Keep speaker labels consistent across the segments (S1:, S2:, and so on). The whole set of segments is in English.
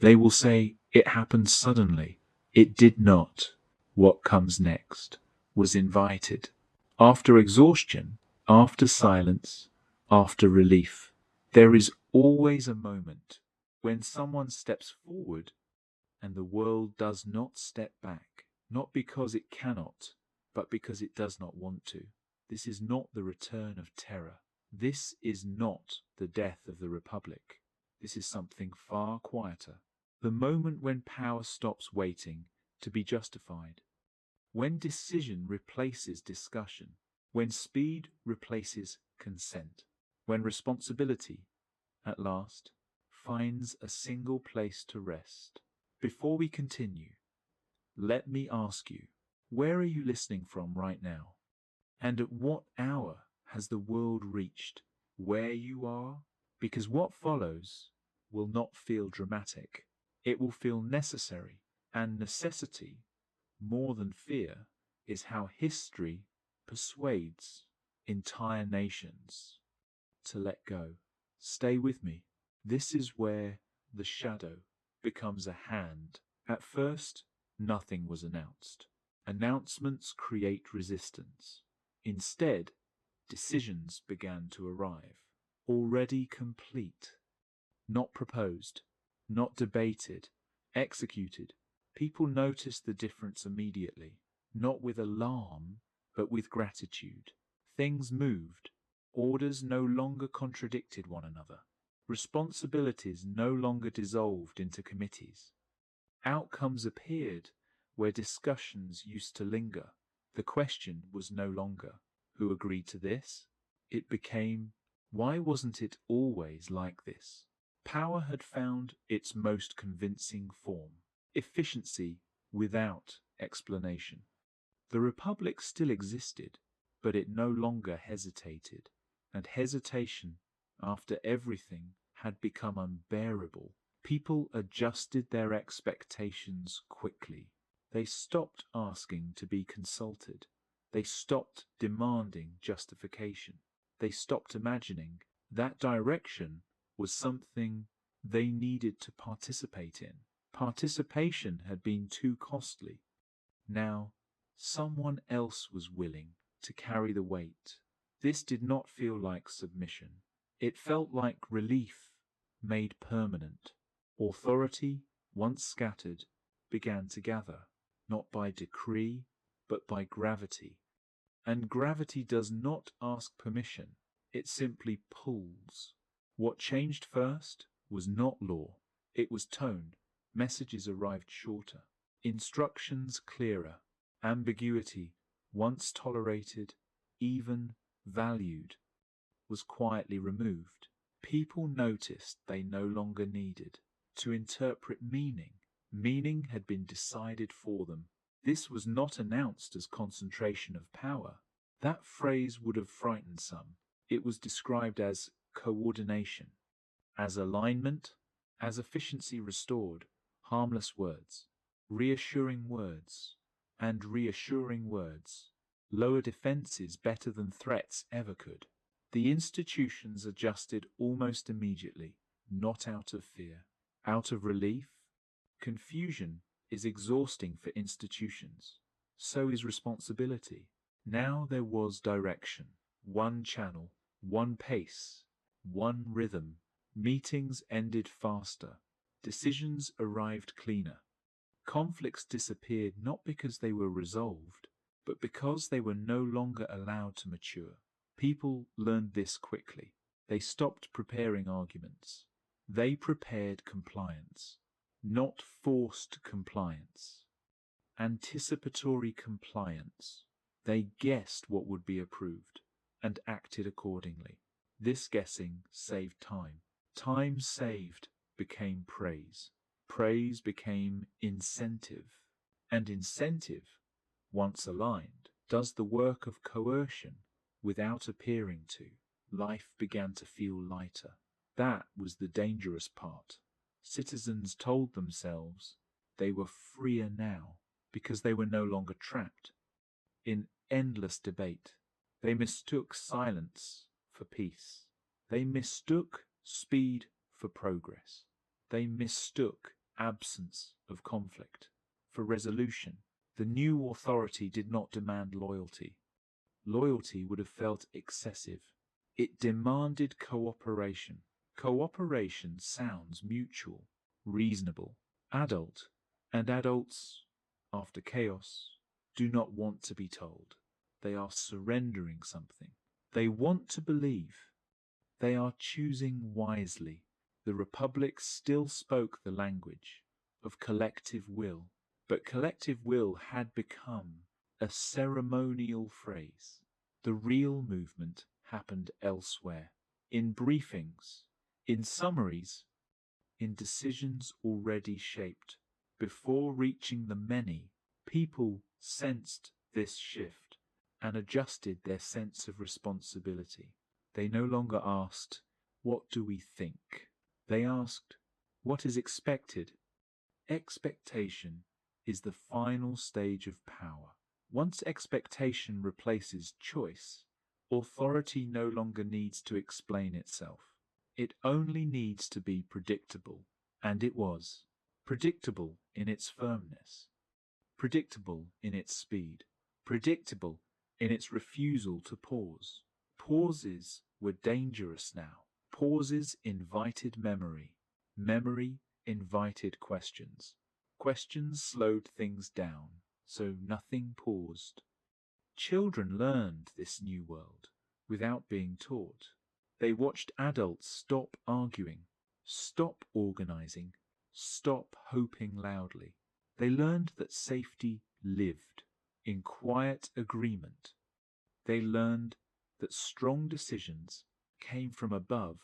S1: They will say, it happened suddenly. It did not. What comes next was invited. After exhaustion, after silence, after relief, there is always a moment when someone steps forward and the world does not step back, not because it cannot, but because it does not want to. This is not the return of terror. This is not the death of the Republic. This is something far quieter. The moment when power stops waiting to be justified. When decision replaces discussion. When speed replaces consent. When responsibility, at last, finds a single place to rest. Before we continue, let me ask you, where are you listening from right now? And at what hour has the world reached where you are? Because what follows will not feel dramatic. It will feel necessary, and necessity, more than fear, is how history persuades entire nations to let go. Stay with me. This is where the shadow becomes a hand. At first, nothing was announced. Announcements create resistance. Instead, decisions began to arrive, already complete, not proposed, not debated, executed. People noticed the difference immediately, not with alarm, but with gratitude. Things moved. Orders no longer contradicted one another. Responsibilities no longer dissolved into committees. Outcomes appeared where discussions used to linger. The question was no longer, who agreed to this? It became, why wasn't it always like this? Power had found its most convincing form. Efficiency without explanation. The Republic still existed, but it no longer hesitated. And hesitation, after everything, had become unbearable. People adjusted their expectations quickly. They stopped asking to be consulted. They stopped demanding justification. They stopped imagining that direction was something they needed to participate in. Participation had been too costly. Now, someone else was willing to carry the weight. This did not feel like submission. It felt like relief made permanent. Authority, once scattered, began to gather, not by decree, but by gravity. And gravity does not ask permission, it simply pulls. What changed first was not law, it was tone. Messages arrived shorter, instructions clearer, ambiguity, once tolerated, even valued, was quietly removed. People noticed they no longer needed to interpret meaning. Meaning had been decided for them. This was not announced as concentration of power. That phrase would have frightened some. It was described as coordination, as alignment, as efficiency restored. Harmless words, reassuring words, and reassuring words. Lower defenses better than threats ever could. The institutions adjusted almost immediately, not out of fear, out of relief. Confusion is exhausting for institutions. So is responsibility. Now there was direction, one channel, one pace, one rhythm. Meetings ended faster. Decisions arrived cleaner. Conflicts disappeared not because they were resolved, but because they were no longer allowed to mature. People learned this quickly. They stopped preparing arguments. They prepared compliance, not forced compliance. Anticipatory compliance. They guessed what would be approved and acted accordingly. This guessing saved time. Time saved became praise. Praise became incentive. And incentive, once aligned, does the work of coercion without appearing to. Life began to feel lighter. That was the dangerous part. Citizens told themselves they were freer now because they were no longer trapped in endless debate. They mistook silence for peace. They mistook speed for progress. They mistook absence of conflict. For resolution, the new authority did not demand loyalty. Loyalty would have felt excessive. It demanded cooperation. Cooperation sounds mutual, reasonable, adult, and adults, after chaos, do not want to be told. They are surrendering something. They want to believe. They are choosing wisely. The Republic still spoke the language of collective will, but collective will had become a ceremonial phrase. The real movement happened elsewhere, in briefings, in summaries, in decisions already shaped. Before reaching the many, people sensed this shift and adjusted their sense of responsibility. They no longer asked, "What do we think?" They asked, "What is expected?" Expectation is the final stage of power. Once expectation replaces choice, authority no longer needs to explain itself. It only needs to be predictable. And it was. Predictable in its firmness. Predictable in its speed. Predictable in its refusal to pause. Pauses were dangerous now. Pauses invited memory. Memory invited questions. Questions slowed things down, so nothing paused. Children learned this new world without being taught. They watched adults stop arguing, stop organizing, stop hoping loudly. They learned that safety lived in quiet agreement. They learned that strong decisions came from above,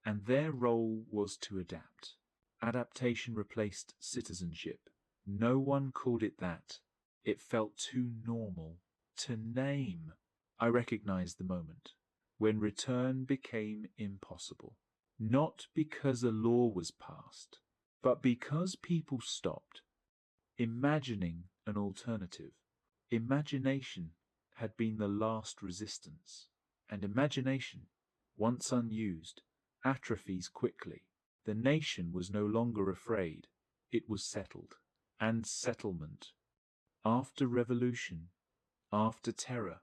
S1: and their role was to adapt. Adaptation replaced citizenship. No one called it that. It felt too normal to name. I recognized the moment when return became impossible. Not because a law was passed, but because people stopped imagining an alternative. Imagination had been the last resistance, and imagination, once unused, atrophies quickly. The nation was no longer afraid. It was settled. And settlement, after revolution, after terror,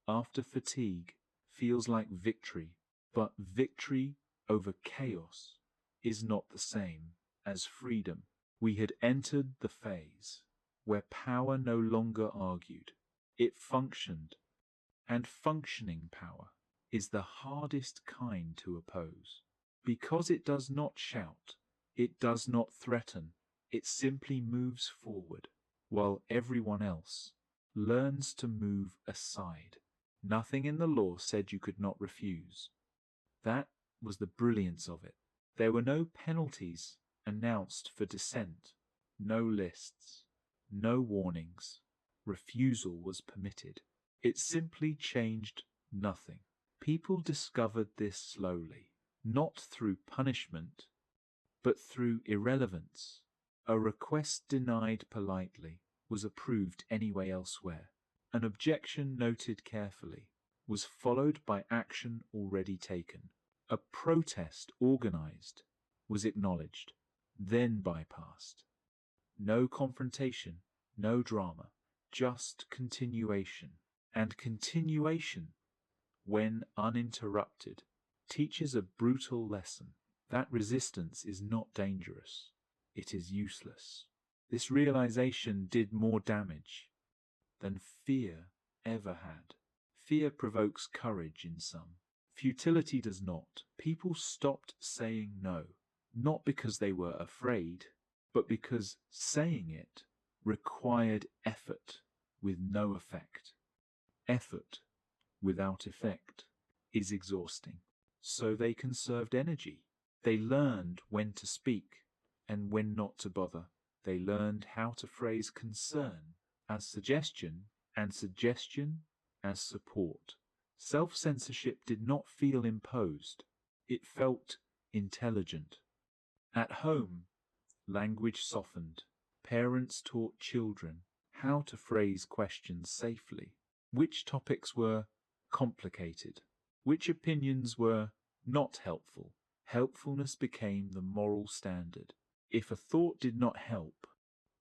S1: after fatigue, feels like victory. But victory over chaos is not the same as freedom. We had entered the phase where power no longer argued. It functioned. And functioning power is the hardest kind to oppose. Because it does not shout, it does not threaten, it simply moves forward, while everyone else learns to move aside. Nothing in the law said you could not refuse. That was the brilliance of it. There were no penalties announced for dissent, no lists, no warnings. Refusal was permitted. It simply changed nothing. People discovered this slowly, not through punishment, but through irrelevance. A request denied politely was approved anyway elsewhere. An objection noted carefully was followed by action already taken. A protest organized was acknowledged, then bypassed. No confrontation, no drama, just continuation. And continuation, when uninterrupted, teaches a brutal lesson. That resistance is not dangerous. It is useless. This realization did more damage than fear ever had. Fear provokes courage in some. Futility does not. People stopped saying no, not because they were afraid, but because saying it required effort with no effect. Effort without effect is exhausting. So they conserved energy. They learned when to speak and when not to bother. They learned how to phrase concern as suggestion and suggestion as support. Self-censorship did not feel imposed. It felt intelligent. At home, language softened. Parents taught children how to phrase questions safely. Which topics were complicated? Which opinions were not helpful? Helpfulness became the moral standard. If a thought did not help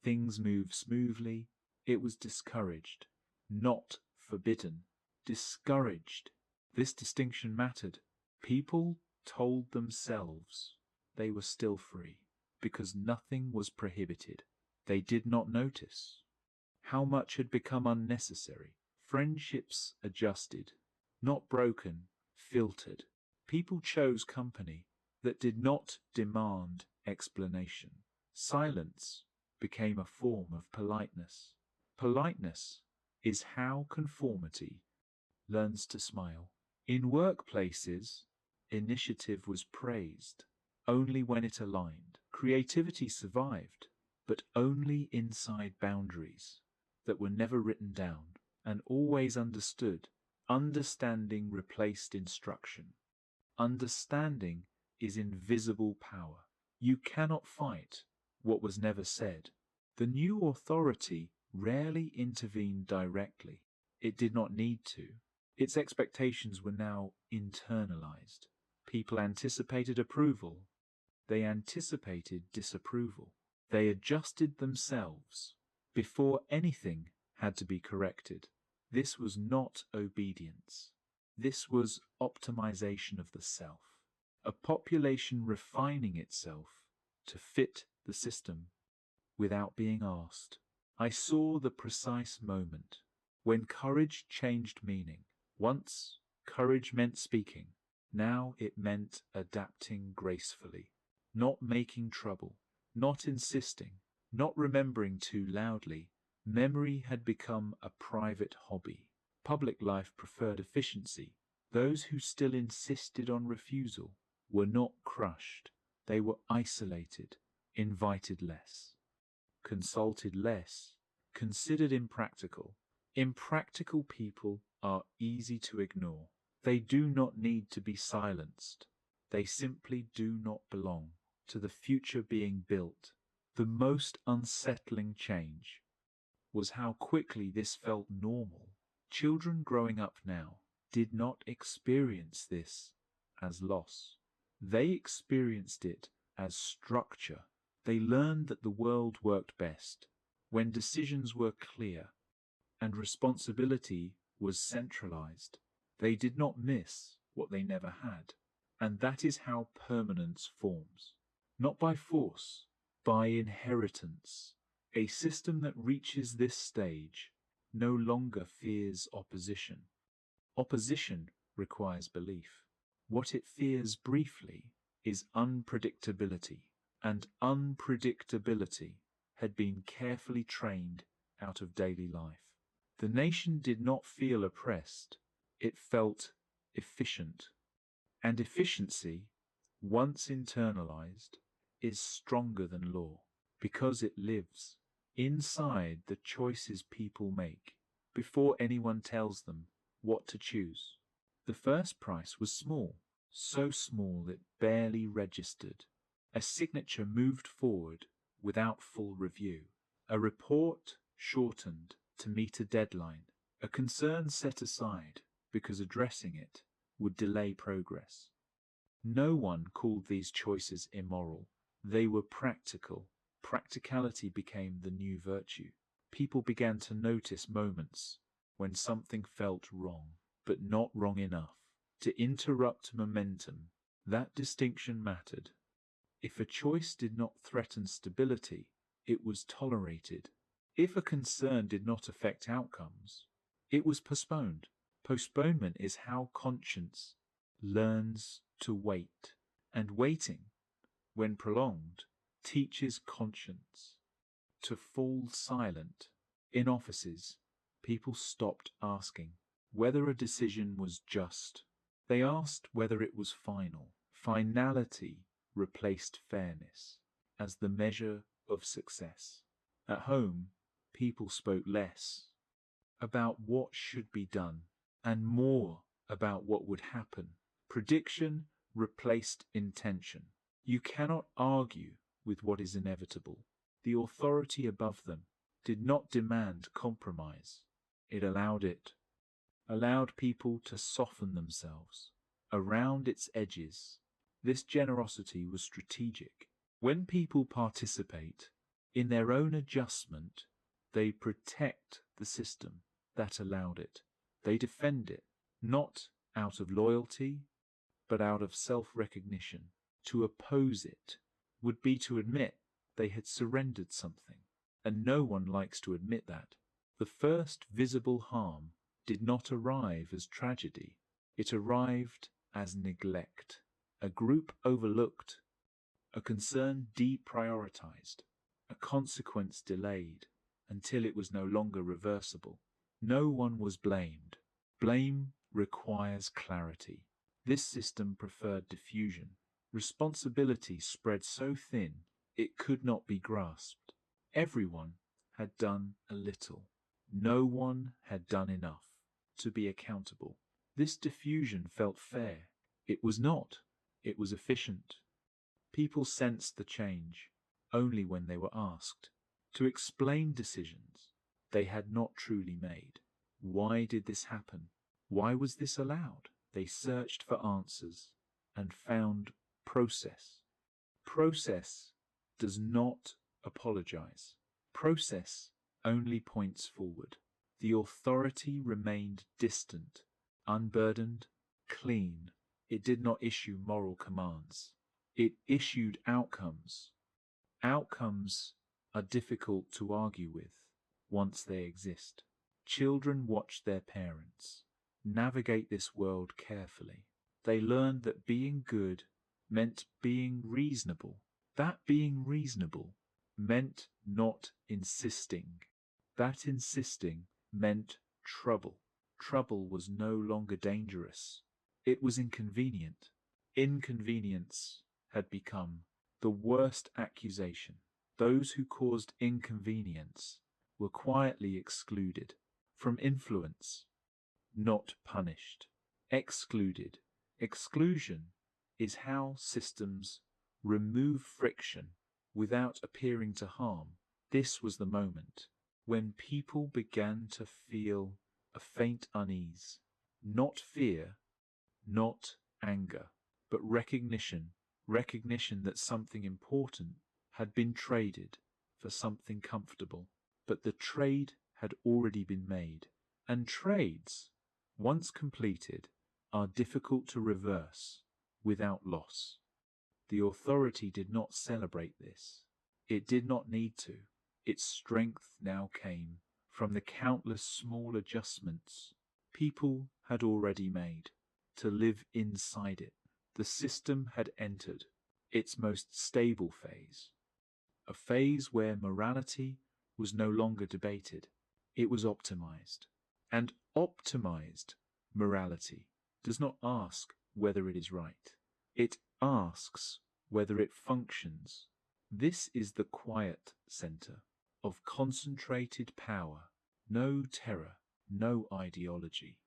S1: things move smoothly, it was discouraged, not forbidden. Discouraged. This distinction mattered. People told themselves they were still free because nothing was prohibited. They did not notice how much had become unnecessary. Friendships adjusted, not broken, filtered. People chose company that did not demand explanation. Silence became a form of politeness. Politeness is how conformity learns to smile. In workplaces, initiative was praised only when it aligned. Creativity survived, but only inside boundaries that were never written down and always understood. Understanding replaced instruction. Understanding is invisible power. You cannot fight what was never said. The new authority rarely intervened directly. It did not need to. Its expectations were now internalized. People anticipated approval. They anticipated disapproval. They adjusted themselves before anything had to be corrected. This was not obedience. This was optimization of the self. A population refining itself to fit the system without being asked. I saw the precise moment when courage changed meaning. Once, courage meant speaking. Now it meant adapting gracefully, not making trouble, not insisting, not remembering too loudly. Memory had become a private hobby. Public life preferred efficiency. Those who still insisted on refusal were not crushed. They were isolated, invited less, consulted less, considered impractical. Impractical people are easy to ignore. They do not need to be silenced. They simply do not belong to the future being built. The most unsettling change was how quickly this felt normal. Children growing up now did not experience this as loss. They experienced it as structure. They learned that the world worked best when decisions were clear and responsibility was centralized. They did not miss what they never had. And that is how permanence forms. Not by force, by inheritance. A system that reaches this stage no longer fears opposition. Opposition requires belief. What it fears briefly is unpredictability, and unpredictability had been carefully trained out of daily life. The nation did not feel oppressed, it felt efficient. And efficiency, once internalized, is stronger than law because it lives inside the choices people make before anyone tells them what to choose. The first price was small, so small it barely registered. A signature moved forward without full review. A report shortened to meet a deadline. A concern set aside because addressing it would delay progress. No one called these choices immoral. They were practical. Practicality became the new virtue. People began to notice moments when something felt wrong, but not wrong enough to interrupt momentum. That distinction mattered. If a choice did not threaten stability, it was tolerated. If a concern did not affect outcomes, it was postponed. Postponement is how conscience learns to wait, and waiting, when prolonged, teaches conscience to fall silent. In offices, people stopped asking whether a decision was just. They asked whether it was final. Finality replaced fairness as the measure of success. At home, people spoke less about what should be done and more about what would happen. Prediction replaced intention. You cannot argue with what is inevitable. The authority above them did not demand compromise. It allowed people to soften themselves around its edges. This generosity was strategic. When people participate in their own adjustment, they protect the system that allowed it. They defend it, not out of loyalty, but out of self-recognition. To oppose it would be to admit they had surrendered something, and no one likes to admit that. The first visible harm did not arrive as tragedy. It arrived as neglect. A group overlooked, a concern deprioritized, a consequence delayed until it was no longer reversible. No one was blamed. Blame requires clarity. This system preferred diffusion. Responsibility spread so thin it could not be grasped. Everyone had done a little. No one had done enough to be accountable. This diffusion felt fair. It was not. It was efficient. People sensed the change only when they were asked to explain decisions they had not truly made. Why did this happen? Why was this allowed? They searched for answers and found process. Process does not apologize. Process only points forward. The authority remained distant, unburdened, clean. It did not issue moral commands. It issued outcomes. Outcomes are difficult to argue with once they exist. Children watch their parents navigate this world carefully. They learned that being good meant being reasonable. That being reasonable meant not insisting. That insisting meant trouble. Trouble was no longer dangerous. It was inconvenient. Inconvenience had become the worst accusation. Those who caused inconvenience were quietly excluded from influence, not punished. Excluded. Exclusion is how systems remove friction without appearing to harm. This was the moment when people began to feel a faint unease. Not fear, not anger, but recognition. Recognition that something important had been traded for something comfortable. But the trade had already been made. And trades, once completed, are difficult to reverse without loss. The authority did not celebrate this. It did not need to. Its strength now came from the countless small adjustments people had already made to live inside it. The system had entered its most stable phase, a phase where morality was no longer debated. It was optimized. And optimized morality does not ask whether it is right. It asks whether it functions. This is the quiet center of concentrated power. No terror, no ideology,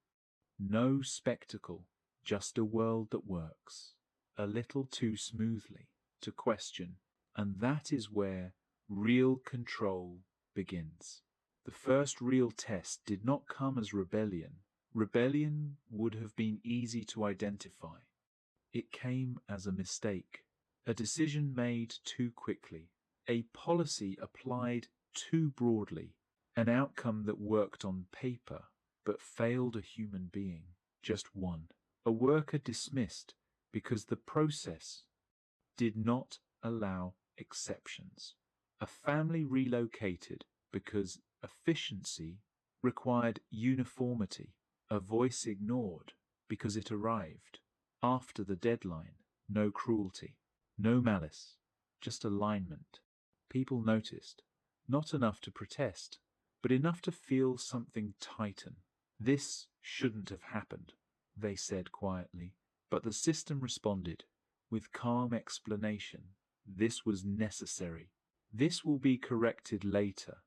S1: no spectacle, just a world that works a little too smoothly to question. And that is where real control begins. The first real test did not come as rebellion. Rebellion would have been easy to identify. It came as a mistake, a decision made too quickly, a policy applied too broadly, an outcome that worked on paper but failed a human being, just one. A worker dismissed because the process did not allow exceptions. A family relocated because efficiency required uniformity. A voice ignored because it arrived after the deadline. No cruelty, no malice, just alignment. People noticed, not enough to protest, but enough to feel something tighten. This shouldn't have happened, they said quietly, but the system responded with calm explanation. This was necessary. This will be corrected later.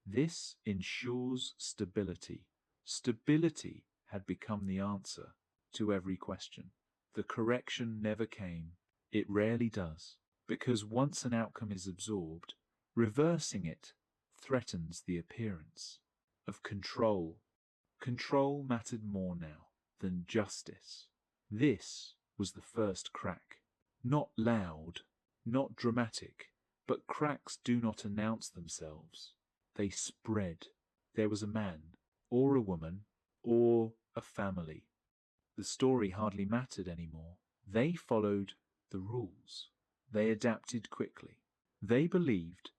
S1: This ensures stability. Stability had become the answer to every question. The correction never came. It rarely does, because once an outcome is absorbed, reversing it threatens the appearance of control. Control mattered more now than justice. This was the first crack. Not loud, Not dramatic, but cracks do not announce themselves. They spread. There was a man, or a woman, or a family. The story hardly mattered anymore. They followed the rules. They adapted quickly. They believed,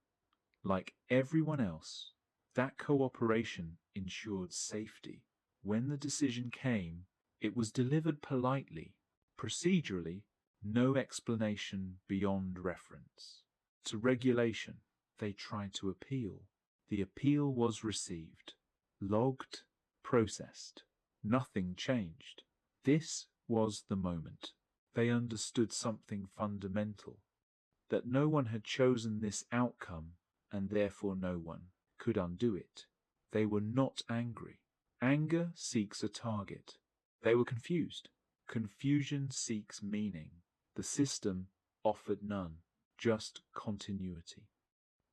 S1: like everyone else, that cooperation ensured safety. When the decision came, it was delivered politely, procedurally, no explanation beyond reference. To regulation, they tried to appeal. The appeal was received, logged, processed. Nothing changed. This was the moment. They understood something fundamental, that no one had chosen this outcome, and therefore no one could undo it. They were not angry. Anger seeks a target. They were confused. Confusion seeks meaning. The system offered none, just continuity.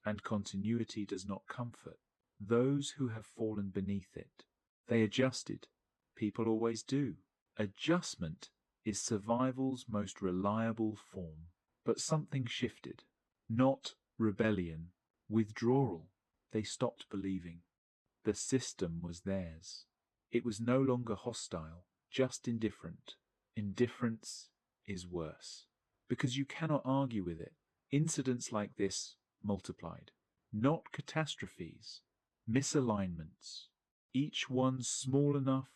S1: And continuity does not comfort those who have fallen beneath it. They adjusted. People always do. Adjustment is survival's most reliable form. But something shifted. Not rebellion, withdrawal. They stopped believing. The system was theirs. It was no longer hostile, just indifferent. Indifference is worse, because you cannot argue with it. Incidents like this multiplied. Not catastrophes, misalignments, each one small enough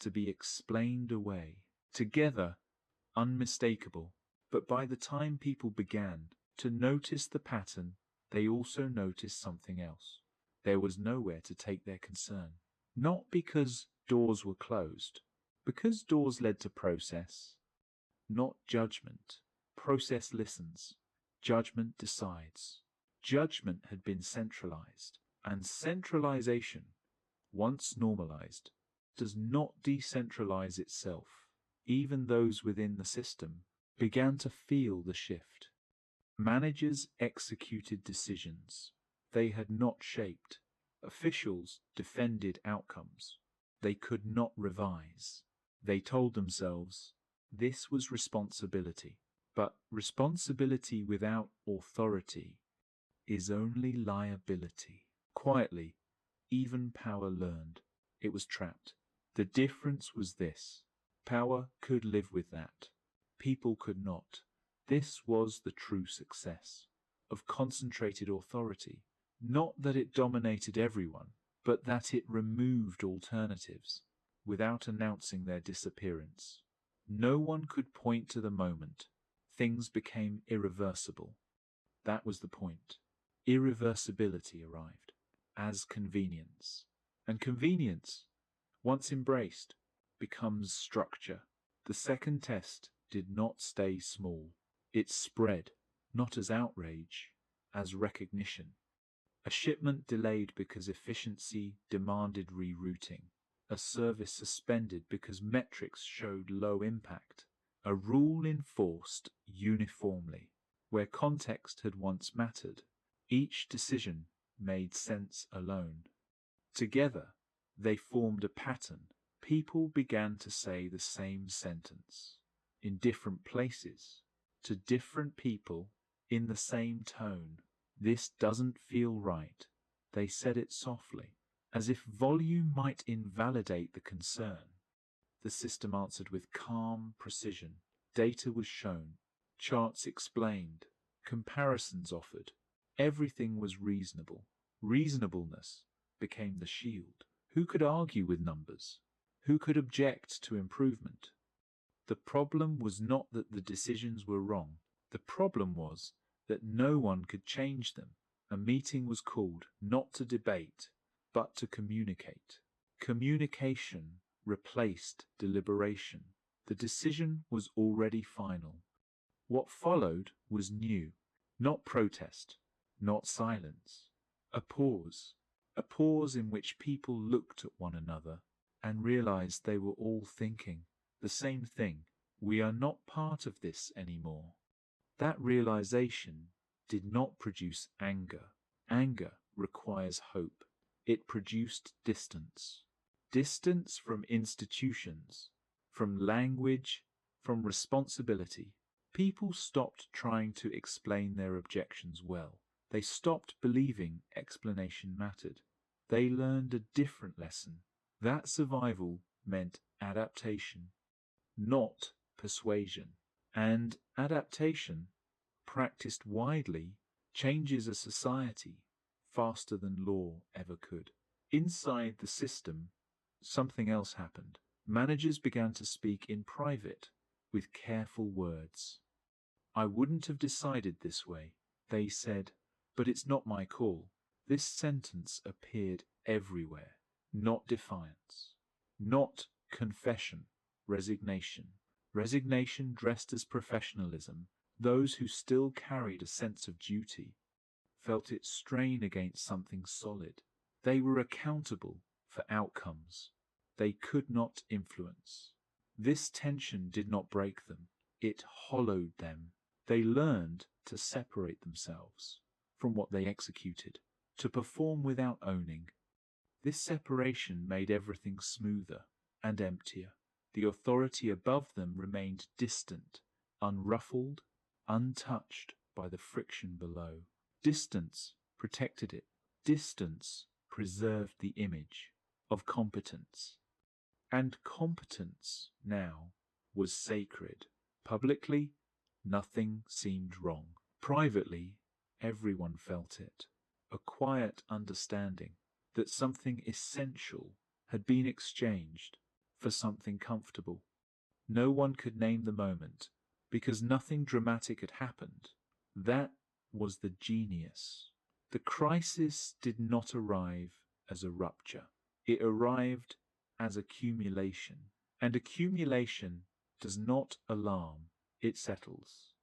S1: to be explained away. Together, unmistakable. But by the time people began to notice the pattern, they also noticed something else. There was nowhere to take their concern. Not because doors were closed, because doors led to process, not judgment. Process listens. Judgment decides. Judgment had been centralized, and centralization, once normalized, does not decentralize itself. Even those within the system began to feel the shift. Managers executed decisions they had not shaped. Officials defended outcomes they could not revise. They told themselves this was responsibility. But responsibility without authority is only liability. Quietly, even power learned it was trapped. The difference was this: power could live with that. People could not. This was the true success of concentrated authority. Not that it dominated everyone, but that it removed alternatives without announcing their disappearance. No one could point to the moment. Things became irreversible. That was the point. Irreversibility arrived as convenience. And convenience, once embraced, becomes structure. The second test did not stay small. It spread, not as outrage, as recognition. A shipment delayed because efficiency demanded rerouting. A service suspended because metrics showed low impact. A rule enforced uniformly, where context had once mattered. Each decision made sense alone. Together, they formed a pattern. People began to say the same sentence, in different places, to different people, in the same tone. This doesn't feel right. They said it softly, as if volume might invalidate the concern. The system answered with calm precision. Data was shown, charts explained, comparisons offered. Everything was reasonable. Reasonableness became the shield. Who could argue with numbers? Who could object to improvement? The problem was not that the decisions were wrong. The problem was that no one could change them. A meeting was called not to debate, but to communicate. Communication replaced deliberation. The decision was already final. What followed was new. Not protest, not silence. A pause. A pause in which people looked at one another and realized they were all thinking the same thing. We are not part of this anymore. That realization did not produce anger. Anger requires hope. It produced distance. Distance from institutions, from language, from responsibility. People stopped trying to explain their objections well. They stopped believing explanation mattered. They learned a different lesson, that survival meant adaptation, not persuasion. And adaptation, practiced widely, changes a society faster than law ever could. Inside the system, something else happened. Managers began to speak in private, with careful words. I wouldn't have decided this way, they said, but it's not my call. This sentence appeared everywhere. Not defiance, not confession, resignation. Resignation dressed as professionalism. Those who still carried a sense of duty felt it strain against something solid. They were accountable for outcomes they could not influence. This tension did not break them, it hollowed them. They learned to separate themselves from what they executed, to perform without owning. This separation made everything smoother and emptier. The authority above them remained distant, unruffled, untouched by the friction below. Distance protected it. Distance preserved the image of competence. And competence now was sacred. Publicly, nothing seemed wrong. Privately, everyone felt it. A quiet understanding that something essential had been exchanged for something comfortable. No one could name the moment, because nothing dramatic had happened. That was the genius. The crisis did not arrive as a rupture. It arrived as accumulation. And accumulation does not alarm, it settles.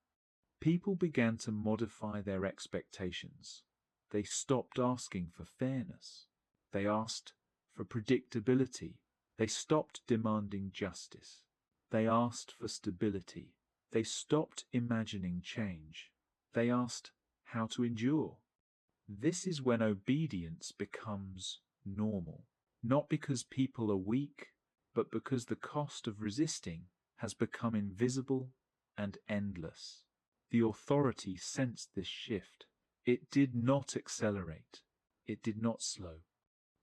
S1: People began to modify their expectations. They stopped asking for fairness. They asked for predictability. They stopped demanding justice. They asked for stability. They stopped imagining change. They asked how to endure. This is when obedience becomes normal, not because people are weak, but because the cost of resisting has become invisible and endless. The authority sensed this shift. It did not accelerate. It did not slow.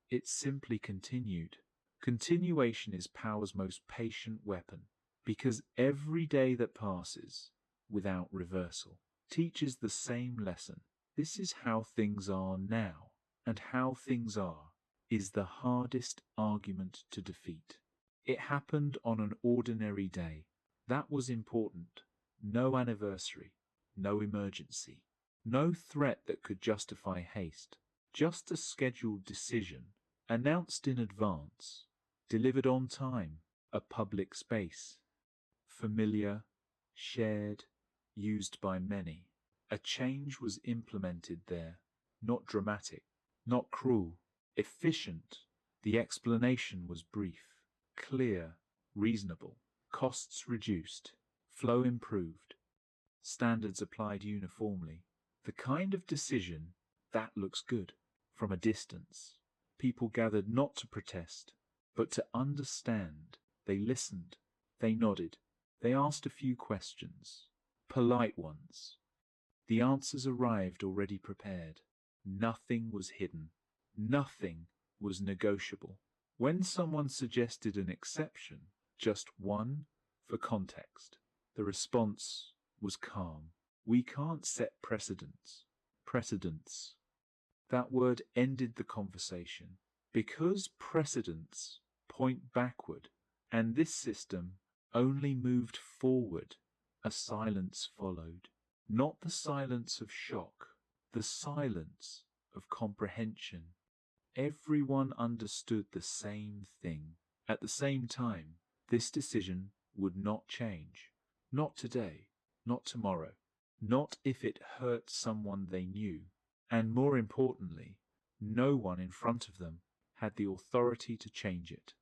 S1: It simply continued. Continuation is power's most patient weapon, because every day that passes without reversal teaches the same lesson. This is how things are now, and how things are is the hardest argument to defeat. It happened on an ordinary day. That was important. No anniversary, no emergency, no threat that could justify haste, just a scheduled decision, announced in advance, delivered on time, a public space, familiar, shared, used by many. A change was implemented there, not dramatic, not cruel, efficient. The explanation was brief, clear, reasonable, costs reduced, flow improved, standards applied uniformly. The kind of decision that looks good from a distance. People gathered not to protest, but to understand. They listened, they nodded, they asked a few questions, polite ones. The answers arrived already prepared. Nothing was hidden. Nothing was negotiable. When someone suggested an exception, just one, for context, the response was calm. We can't set precedents. Precedents. That word ended the conversation. Because precedents point backward, and this system only moved forward, a silence followed. Not the silence of shock, the silence of comprehension. Everyone understood the same thing. At the same time, this decision would not change. Not today, not tomorrow, not if it hurt someone they knew. And more importantly, no one in front of them had the authority to change it.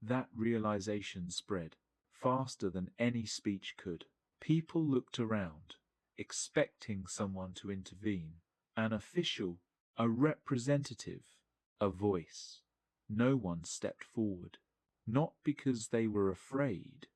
S1: That realization spread faster than any speech could. People looked around, expecting someone to intervene, an official, a representative, a voice. No one stepped forward, not because they were afraid,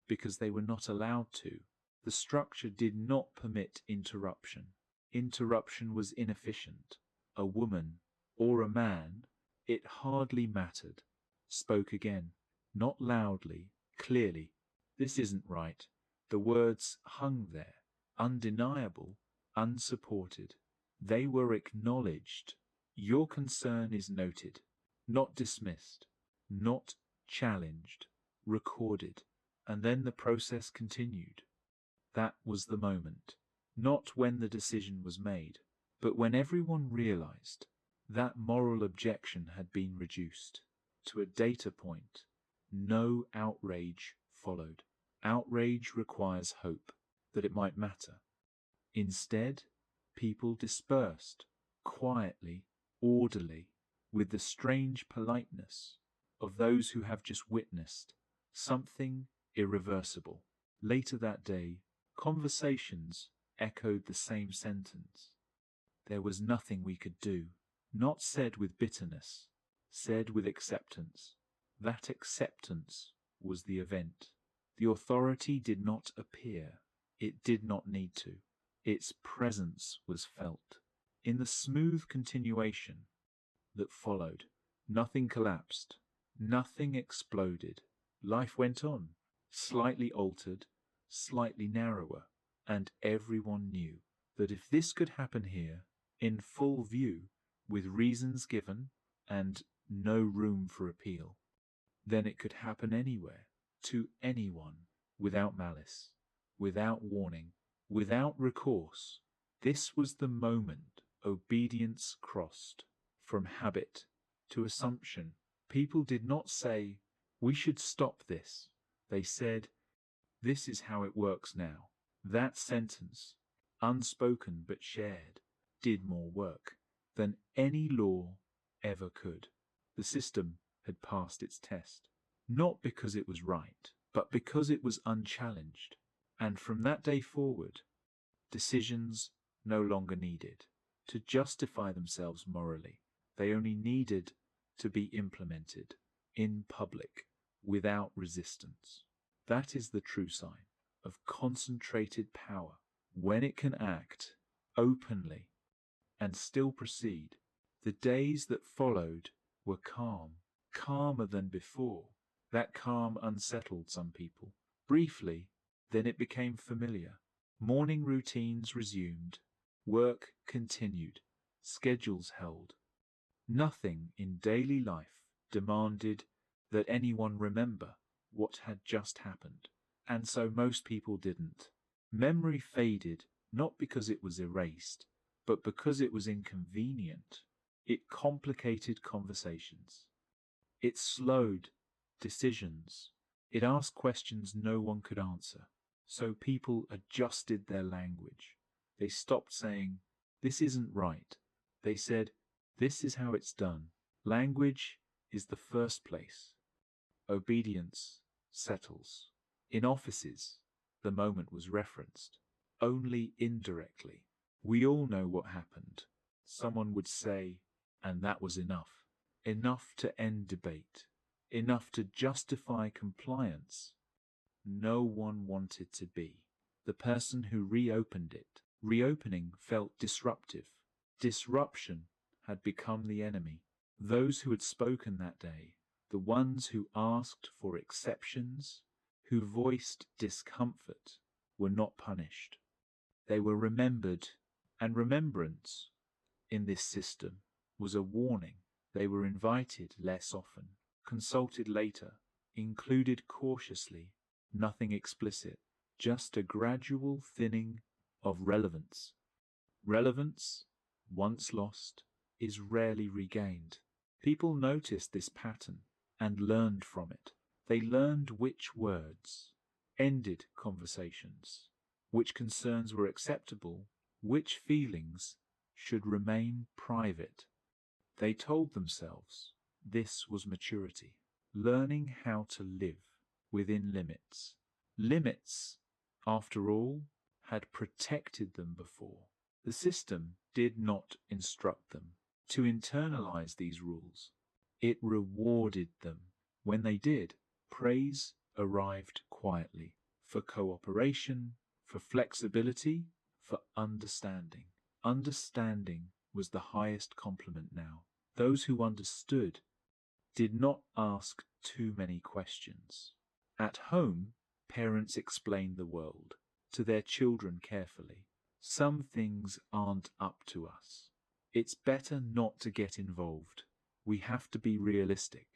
S1: because they were not allowed to. The structure did not permit interruption. Interruption was inefficient. A woman, or a man, it hardly mattered, spoke again, not loudly, clearly. This isn't right. The words hung there, undeniable, unsupported. They were acknowledged. Your concern is noted, not dismissed, not challenged, recorded. And then the process continued. That was the moment. Not when the decision was made, but when everyone realized that moral objection had been reduced to a data point. No outrage followed. Outrage requires hope that it might matter. Instead, people dispersed, quietly, orderly, with the strange politeness of those who have just witnessed something irreversible. Later that day, conversations echoed the same sentence. There was nothing we could do, not said with bitterness, said with acceptance. That acceptance was the event. The authority did not appear. It did not need to. Its presence was felt. In the smooth continuation that followed, nothing collapsed, nothing exploded. Life went on, slightly altered, slightly narrower, and everyone knew that if this could happen here, in full view, with reasons given, and no room for appeal, then it could happen anywhere, to anyone, without malice, without warning, without recourse. This was the moment obedience crossed from habit to assumption. People did not say, "We should stop this." They said, "This is how it works now." That sentence, unspoken but shared, did more work than any law ever could. The system had passed its test, not because it was right, but because it was unchallenged. And from that day forward, decisions no longer needed to justify themselves morally. They only needed to be implemented in public without resistance. That is the true sign of concentrated power, when it can act openly and still proceed. The days that followed were calm, calmer than before. That calm unsettled some people. Briefly, then it became familiar. Morning routines resumed. Work continued. Schedules held. Nothing in daily life demanded that anyone remember what had just happened, and so most people didn't. Memory faded, not because it was erased, but because it was inconvenient. It complicated conversations. It slowed decisions. It asked questions no one could answer. So people adjusted their language. They stopped saying, "This isn't right." They said, "This is how it's done." Language is the first place. Obedience settles. In offices, the moment was referenced, only indirectly. We all know what happened. Someone would say, and that was enough. Enough to end debate. Enough to justify compliance. No one wanted to be the person who reopened it. Reopening felt disruptive. Disruption had become the enemy. Those who had spoken that day, the ones who asked for exceptions, who voiced discomfort, were not punished. They were remembered, and remembrance in this system was a warning. They were invited less often, consulted later, included cautiously, nothing explicit, just a gradual thinning of relevance. Relevance, once lost, is rarely regained. People noticed this pattern and learned from it. They learned which words ended conversations, which concerns were acceptable, which feelings should remain private. They told themselves this was maturity, learning how to live within limits. Limits, after all, had protected them before. The system did not instruct them to internalize these rules. It rewarded them. When they did, praise arrived quietly for cooperation, for flexibility, for understanding. Understanding was the highest compliment now. Those who understood did not ask too many questions. At home, parents explained the world to their children carefully. Some things aren't up to us. It's better not to get involved. We have to be realistic.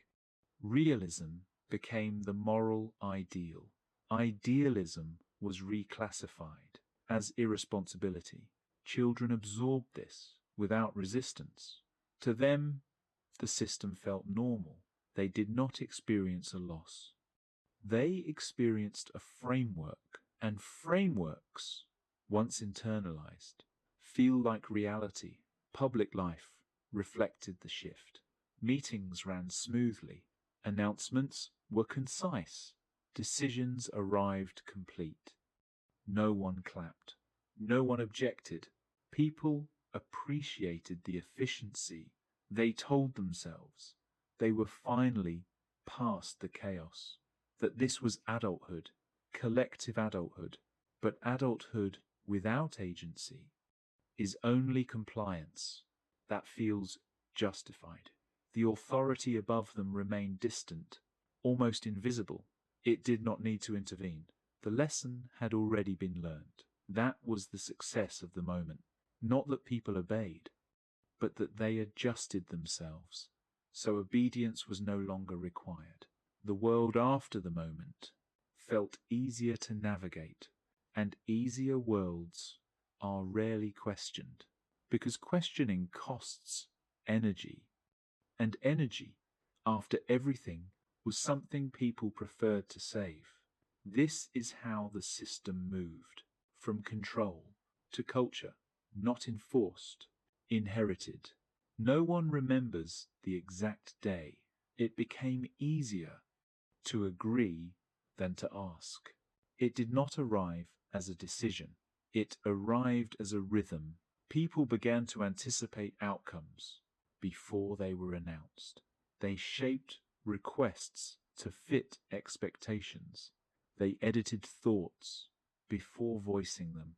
S1: Realism became the moral ideal. Idealism was reclassified as irresponsibility. Children absorbed this without resistance. To them, the system felt normal. They did not experience a loss. They experienced a framework, and frameworks, once internalized, feel like reality. Public life reflected the shift. Meetings ran smoothly. Announcements were concise. Decisions arrived complete. No one clapped. No one objected. People appreciated the efficiency. They told themselves they were finally past the chaos, that this was adulthood, collective adulthood. But adulthood without agency is only compliance that feels justified. The authority above them remained distant, almost invisible. It did not need to intervene. The lesson had already been learned. That was the success of the moment. Not that people obeyed, but that they adjusted themselves, so obedience was no longer required. The world after the moment felt easier to navigate, and easier worlds are rarely questioned, because questioning costs energy, and energy, after everything, was something people preferred to save. This is how the system moved, from control to culture, not enforced, inherited. No one remembers the exact day. It became easier to agree than to ask. It did not arrive as a decision. It arrived as a rhythm. People began to anticipate outcomes before they were announced. They shaped requests to fit expectations. They edited thoughts before voicing them.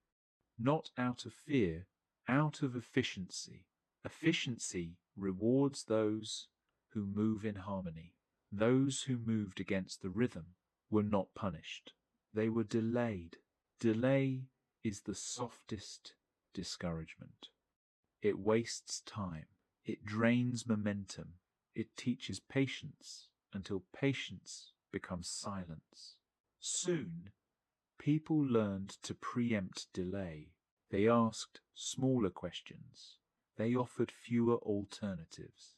S1: Not out of fear, out of efficiency. Efficiency rewards those who move in harmony. Those who moved against the rhythm were not punished. They were delayed. Delay is the softest discouragement. It wastes time. It drains momentum. It teaches patience until patience becomes silence. Soon, people learned to preempt delay. They asked smaller questions. They offered fewer alternatives.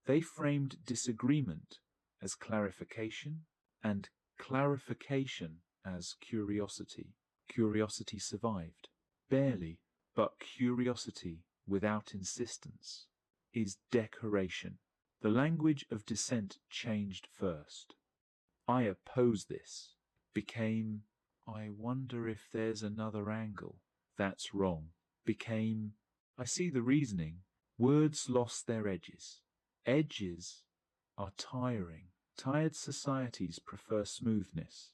S1: They framed disagreement as clarification and clarification as curiosity. Curiosity survived. Barely, but curiosity without insistence is decoration. The language of dissent changed first. I oppose this became, I wonder if there's another angle. That's wrong. Became, I see the reasoning. Words lost their edges. Edges are tiring. Tired societies prefer smoothness.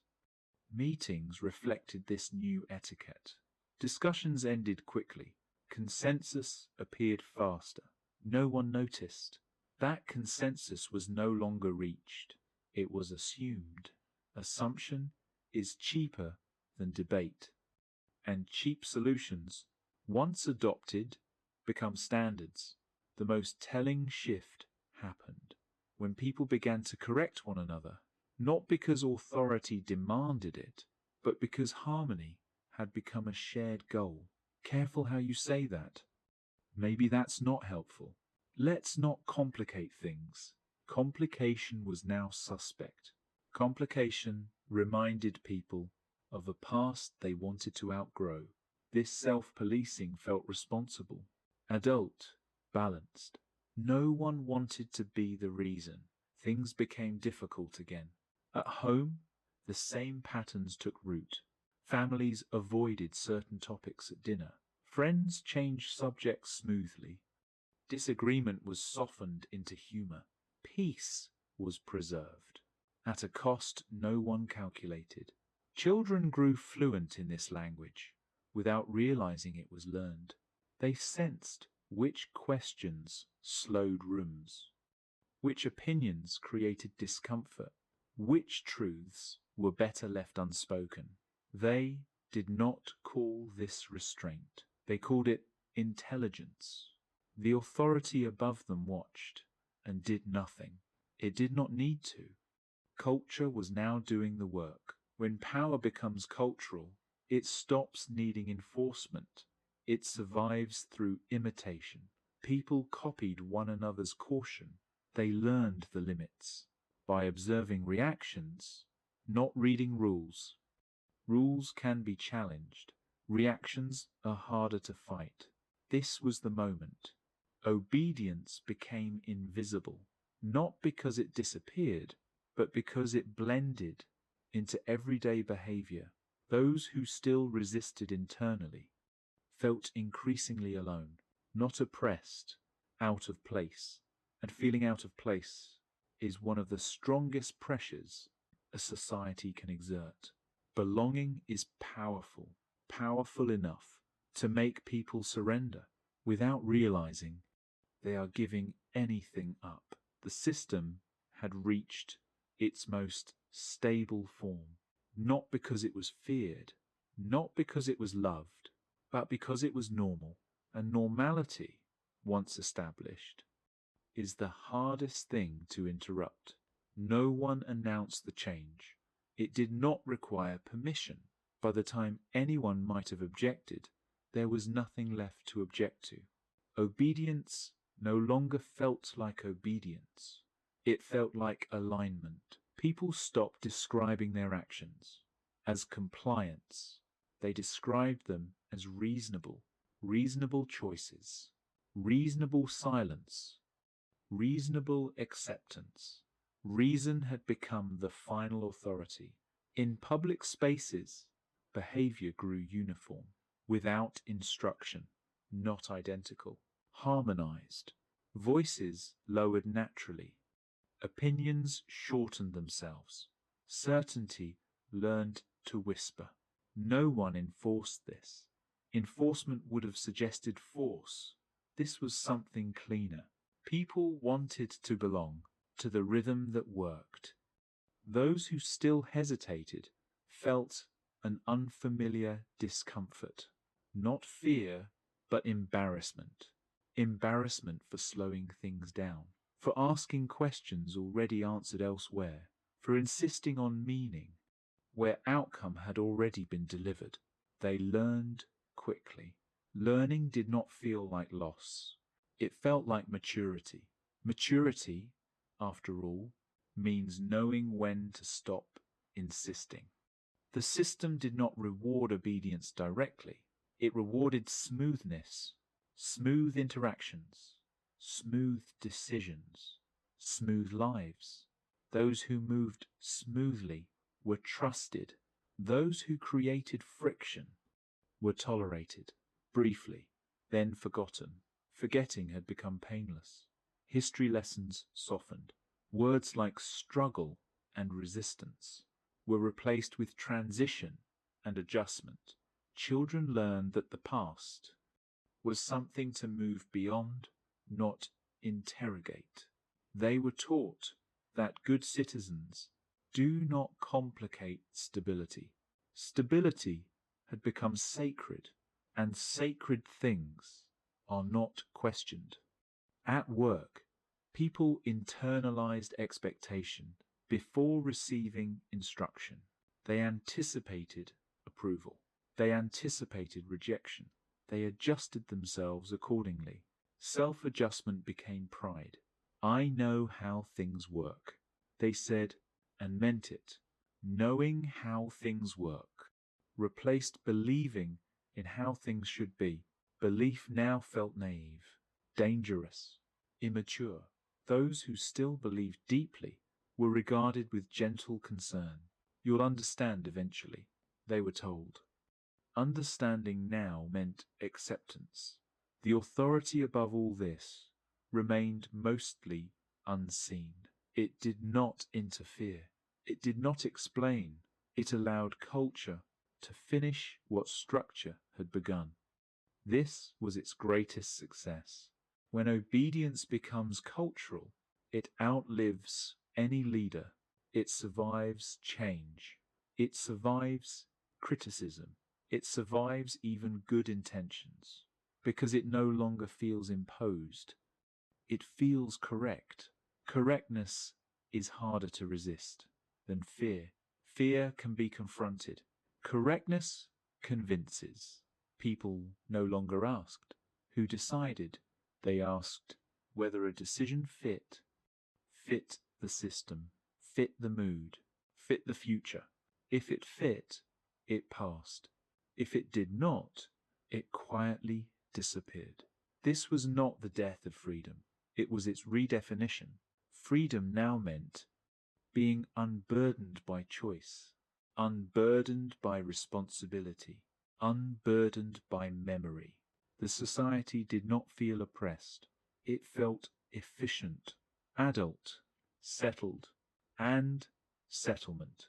S1: Meetings reflected this new etiquette. Discussions ended quickly. Consensus appeared faster. No one noticed. That consensus was no longer reached. It was assumed. Assumption is cheaper than debate. And cheap solutions, once adopted, become standards. The most telling shift happened when people began to correct one another, not because authority demanded it, but because harmony had become a shared goal. Careful how you say that. Maybe that's not helpful. Let's not complicate things. Complication was now suspect. Complication reminded people of a past they wanted to outgrow. This self-policing felt responsible, adult, balanced. No one wanted to be the reason. Things became difficult again. At home, the same patterns took root. Families avoided certain topics at dinner. Friends changed subjects smoothly. Disagreement was softened into humor. Peace was preserved at a cost no one calculated. Children grew fluent in this language without realizing it was learned. They sensed which questions slowed rooms, which opinions created discomfort, which truths were better left unspoken. They did not call this restraint. They called it intelligence. The authority above them watched and did nothing. It did not need to. Culture was now doing the work. When power becomes cultural, it stops needing enforcement. It survives through imitation. People copied one another's caution. They learned the limits by observing reactions, not reading rules. Rules can be challenged. Reactions are harder to fight. This was the moment. Obedience became invisible, not because it disappeared, but because it blended into everyday behavior. Those who still resisted internally felt increasingly alone, not oppressed, out of place. And feeling out of place is one of the strongest pressures a society can exert. Belonging is powerful, powerful enough to make people surrender without realizing they are giving anything up. The system had reached its most stable form, not because it was feared, not because it was loved, but because it was normal. And normality, once established, is the hardest thing to interrupt. No one announced the change. It did not require permission. By the time anyone might have objected, there was nothing left to object to. Obedience no longer felt like obedience. It felt like alignment. People stopped describing their actions as compliance. They described them as reasonable choices, reasonable silence, reasonable acceptance. Reason had become the final authority. In public spaces, behavior grew uniform, without instruction, not identical, harmonized. Voices lowered naturally. Opinions shortened themselves. Certainty learned to whisper. No one enforced this. Enforcement would have suggested force. This was something cleaner. People wanted to belong to the rhythm that worked. Those who still hesitated felt an unfamiliar discomfort. Not fear, but embarrassment. Embarrassment for slowing things down, for asking questions already answered elsewhere, for insisting on meaning where outcome had already been delivered. They learned quickly. Learning did not feel like loss. It felt like maturity. Maturity, after all, means knowing when to stop insisting. The system did not reward obedience directly. It rewarded smoothness, smooth interactions, smooth decisions, smooth lives. Those who moved smoothly were trusted. Those who created friction were tolerated. Briefly, then forgotten. Forgetting had become painless. History lessons softened. Words like struggle and resistance were replaced with transition and adjustment. Children learned that the past was something to move beyond, not interrogate. They were taught that good citizens do not complicate stability. Stability had become sacred, and sacred things are not questioned. At work, people internalized expectation before receiving instruction. They anticipated approval. They anticipated rejection. They adjusted themselves accordingly. Self-adjustment became pride. I know how things work. They said and meant it. Knowing how things work replaced believing in how things should be. Belief now felt naive, dangerous, immature. Those who still believed deeply were regarded with gentle concern. You'll understand eventually, they were told. Understanding now meant acceptance. The authority above all this remained mostly unseen. It did not interfere. It did not explain. It allowed culture to finish what structure had begun. This was its greatest success. When obedience becomes cultural, it outlives any leader. It survives change. It survives criticism. It survives even good intentions, because it no longer feels imposed. It feels correct. Correctness is harder to resist than fear. Fear can be confronted. Correctness convinces. People no longer asked who decided. They asked whether a decision fit the system, fit the mood, fit the future. If it fit, it passed. If it did not, it quietly disappeared. This was not the death of freedom. It was its redefinition. Freedom now meant being unburdened by choice, unburdened by responsibility, unburdened by memory. The society did not feel oppressed. It felt efficient, adult, settled, and settlement.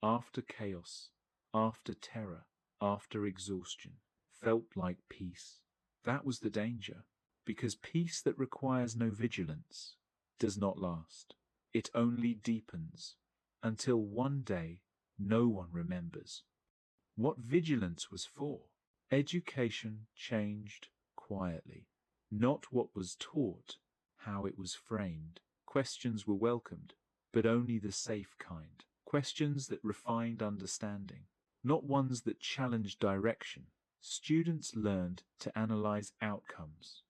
S1: After chaos, after terror, after exhaustion, felt like peace. That was the danger, because peace that requires no vigilance does not last. It only deepens, until one day no one remembers what vigilance was for. Education changed quietly. Not what was taught, how it was framed. Questions were welcomed, but only the safe kind. Questions that refined understanding, not ones that challenged direction. Students learned to analyze outcomes,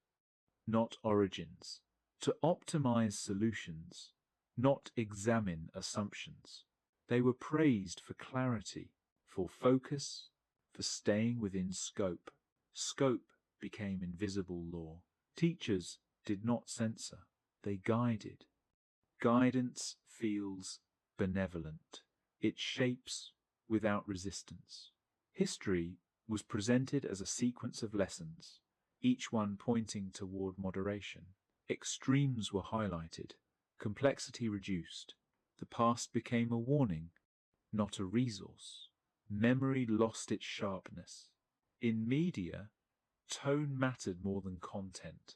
S1: not origins, to optimize solutions, not examine assumptions. They were praised for clarity, for focus, for staying within scope. Scope became invisible law. Teachers did not censor, they guided. Guidance feels benevolent. It shapes without resistance. History was presented as a sequence of lessons, each one pointing toward moderation. Extremes were highlighted, complexity reduced. The past became a warning, not a resource. Memory lost its sharpness. In media, tone mattered more than content.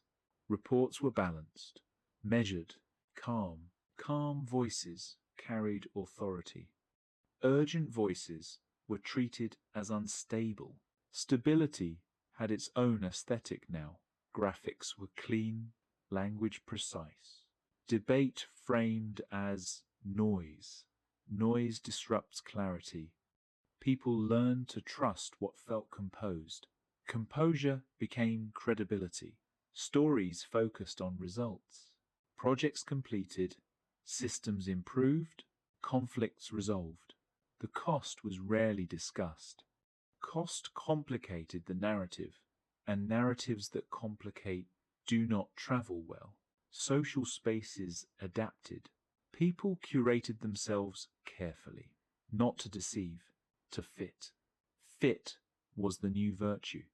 S1: Reports were balanced, measured, calm. Calm voices carried authority. Urgent voices were treated as unstable. Stability had its own aesthetic now. Graphics were clean, language precise. Debate framed as noise. Noise disrupts clarity. People learned to trust what felt composed. Composure became credibility. Stories focused on results. Projects completed, systems improved, conflicts resolved. The cost was rarely discussed. Cost complicated the narrative, and narratives that complicate do not travel well. Social spaces adapted. People curated themselves carefully, not to deceive, to fit. Fit was the new virtue.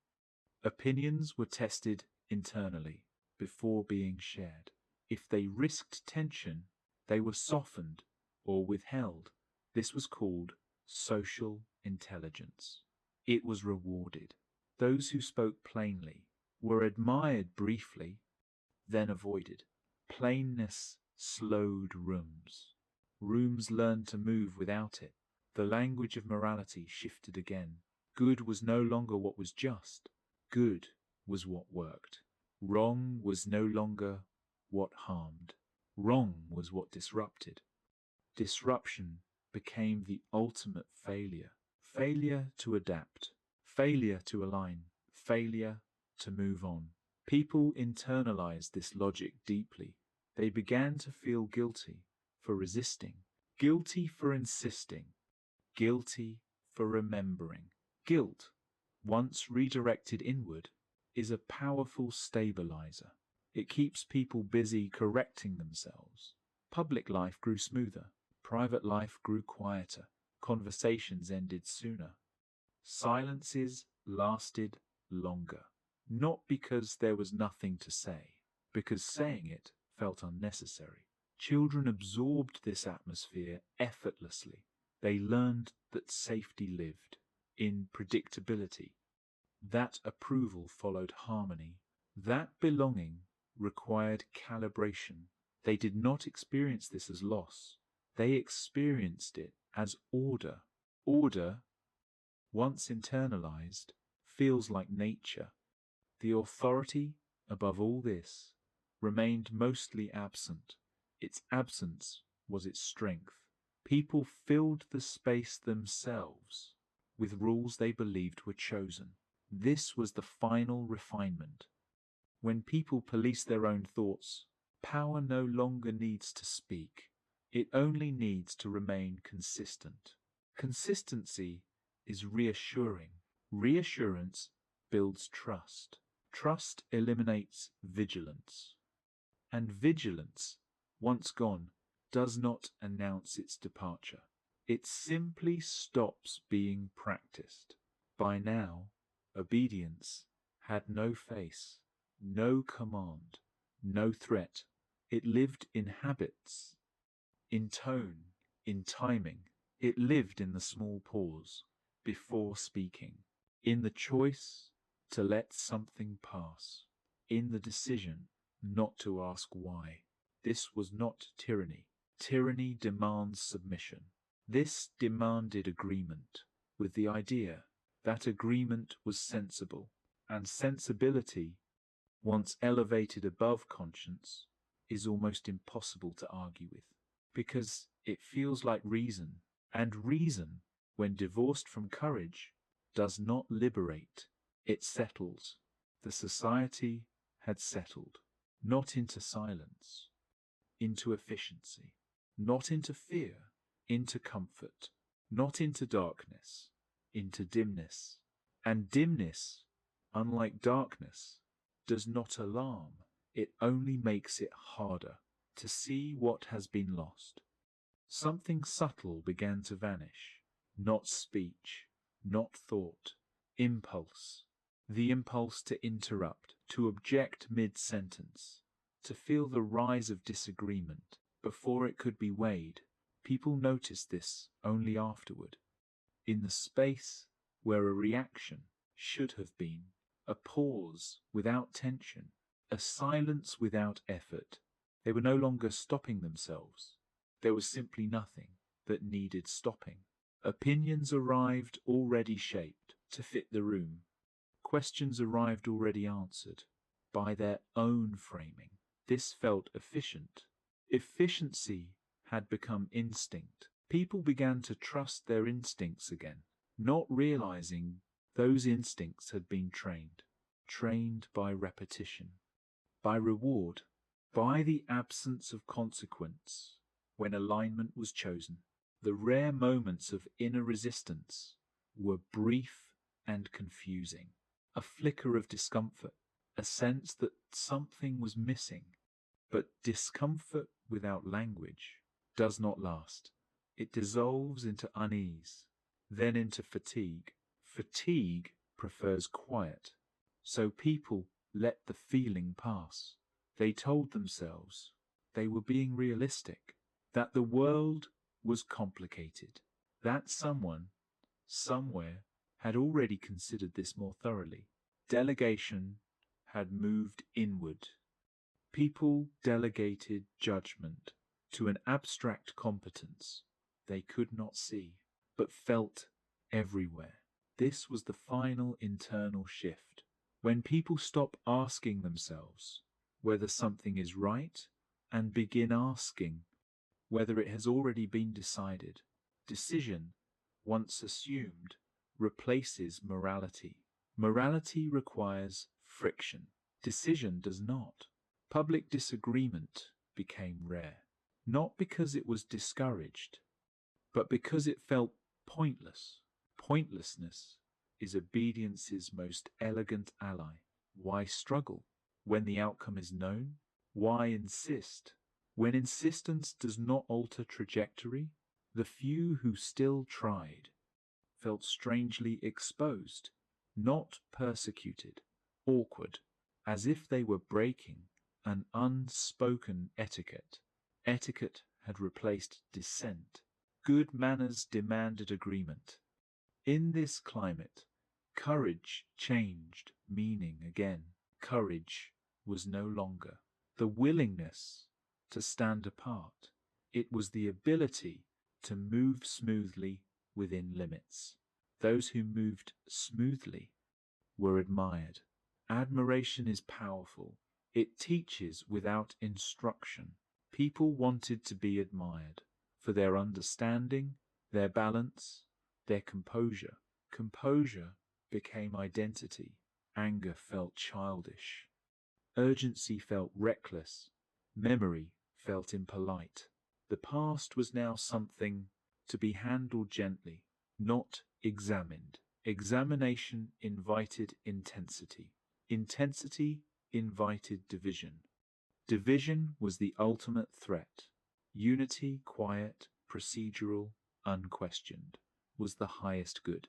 S1: Opinions were tested internally before being shared. If they risked tension, they were softened or withheld. This was called social intelligence. It was rewarded. Those who spoke plainly were admired briefly, then avoided. Plainness slowed rooms. Rooms learned to move without it. The language of morality shifted again. Good was no longer what was just. Good was what worked. Wrong was no longer what harmed. Wrong was what disrupted. Disruption became the ultimate failure. Failure to adapt. Failure to align. Failure to move on. People internalized this logic deeply. They began to feel guilty for resisting, guilty for insisting, guilty for remembering. Guilt, once redirected inward, is a powerful stabilizer. It keeps people busy correcting themselves. Public life grew smoother. Private life grew quieter. Conversations ended sooner. Silences lasted longer. Not because there was nothing to say, because saying it felt unnecessary. Children absorbed this atmosphere effortlessly. They learned that safety lived in predictability, that approval followed harmony, that belonging required calibration. They did not experience this as loss. They experienced it as order. Order, once internalized, feels like nature. The authority above all this remained mostly absent. Its absence was its strength. People filled the space themselves with rules they believed were chosen. This was the final refinement. When people police their own thoughts, power no longer needs to speak. It only needs to remain consistent. Consistency is reassuring. Reassurance builds trust. Trust eliminates vigilance. And vigilance, once gone, does not announce its departure. It simply stops being practiced. By now, obedience had no face, no command, no threat. It lived in habits, in tone, in timing. It lived in the small pause before speaking, in the choice to let something pass, in the decision not to ask why. This was not tyranny. Tyranny demands submission. This demanded agreement with the idea that agreement was sensible, and sensibility, once elevated above conscience, is almost impossible to argue with, because it feels like reason, and reason, when divorced from courage, does not liberate, it settles. The society had settled, not into silence, into efficiency, not into fear, into comfort, not into darkness, into dimness. And dimness, unlike darkness, does not alarm, it only makes it harder to see what has been lost. Something subtle began to vanish, not speech, not thought, impulse. The impulse to interrupt, to object mid-sentence, to feel the rise of disagreement before it could be weighed. People noticed this only afterward. In the space where a reaction should have been, a pause without tension, a silence without effort, they were no longer stopping themselves. There was simply nothing that needed stopping. Opinions arrived already shaped to fit the room. Questions arrived already answered by their own framing. This felt efficient. Efficiency had become instinct. People began to trust their instincts again, not realizing those instincts had been trained by repetition, by reward, by the absence of consequence when alignment was chosen. The rare moments of inner resistance were brief and confusing. A flicker of discomfort, a sense that something was missing. But discomfort without language does not last. It dissolves into unease, then into fatigue. Fatigue prefers quiet. So people let the feeling pass. They told themselves they were being realistic, that the world was complicated, that someone, somewhere, had already considered this more thoroughly. Delegation had moved inward. People delegated judgment to an abstract competence they could not see, but felt everywhere. This was the final internal shift. When people stop asking themselves whether something is right and begin asking whether it has already been decided. Decision, once assumed, replaces morality. Morality requires friction. Decision does not. Public disagreement became rare, not because it was discouraged, but because it felt pointless. Pointlessness is obedience's most elegant ally. Why struggle when the outcome is known? Why insist when insistence does not alter trajectory? The few who still tried felt strangely exposed, not persecuted, awkward, as if they were breaking an unspoken etiquette. Etiquette had replaced dissent. Good manners demanded agreement. In this climate, courage changed meaning again. Courage was no longer the willingness to stand apart. It was the ability to move smoothly within limits. Those who moved smoothly were admired. Admiration is powerful. It teaches without instruction. People wanted to be admired for their understanding, their balance, their composure. Composure became identity. Anger felt childish. Urgency felt reckless. Memory felt impolite. The past was now something to be handled gently, not examined. Examination invited intensity. Intensity invited division. Division was the ultimate threat. Unity, quiet, procedural, unquestioned, was the highest good.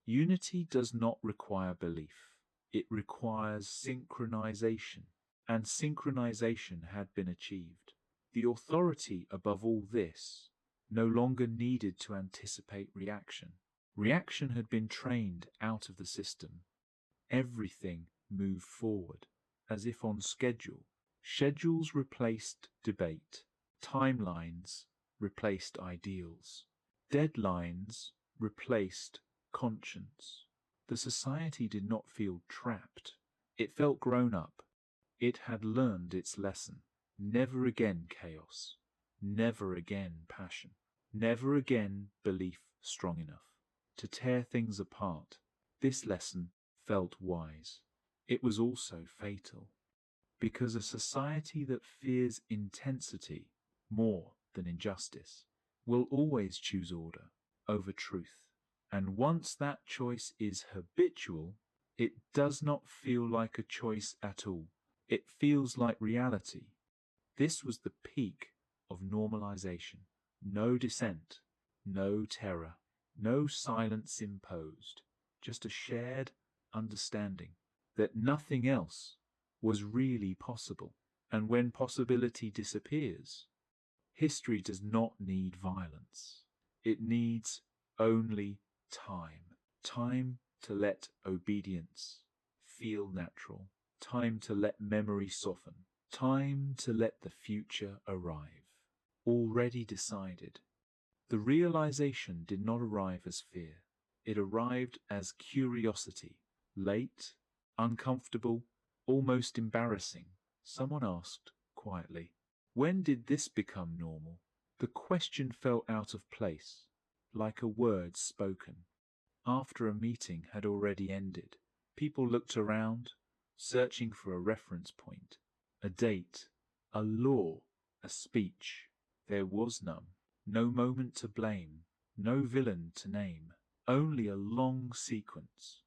S1: Unity does not require belief. It requires synchronization, and synchronization had been achieved. The authority above all this no longer needed to anticipate reaction. Reaction had been trained out of the system. Everything moved forward, as if on schedule. Schedules replaced debate. Timelines replaced ideals. Deadlines replaced conscience. The society did not feel trapped. It felt grown up. It had learned its lesson. Never again chaos. Never again passion. Never again belief strong enough to tear things apart. This lesson felt wise. It was also fatal, because a society that fears intensity more than injustice will always choose order over truth. And once that choice is habitual, it does not feel like a choice at all. It feels like reality. This was the peak of normalization. No dissent, no terror, no silence imposed, just a shared understanding that nothing else was really possible. And when possibility disappears, history does not need violence. It needs only time. Time to let obedience feel natural. Time to let memory soften. Time to let the future arrive. Already decided. The realization did not arrive as fear. It arrived as curiosity. Late, uncomfortable, almost embarrassing. Someone asked quietly, "When did this become normal?" The question felt out of place, like a word spoken after a meeting had already ended. People looked around, searching for a reference point, a date, a law, a speech. There was none. No moment to blame, no villain to name, only a long sequence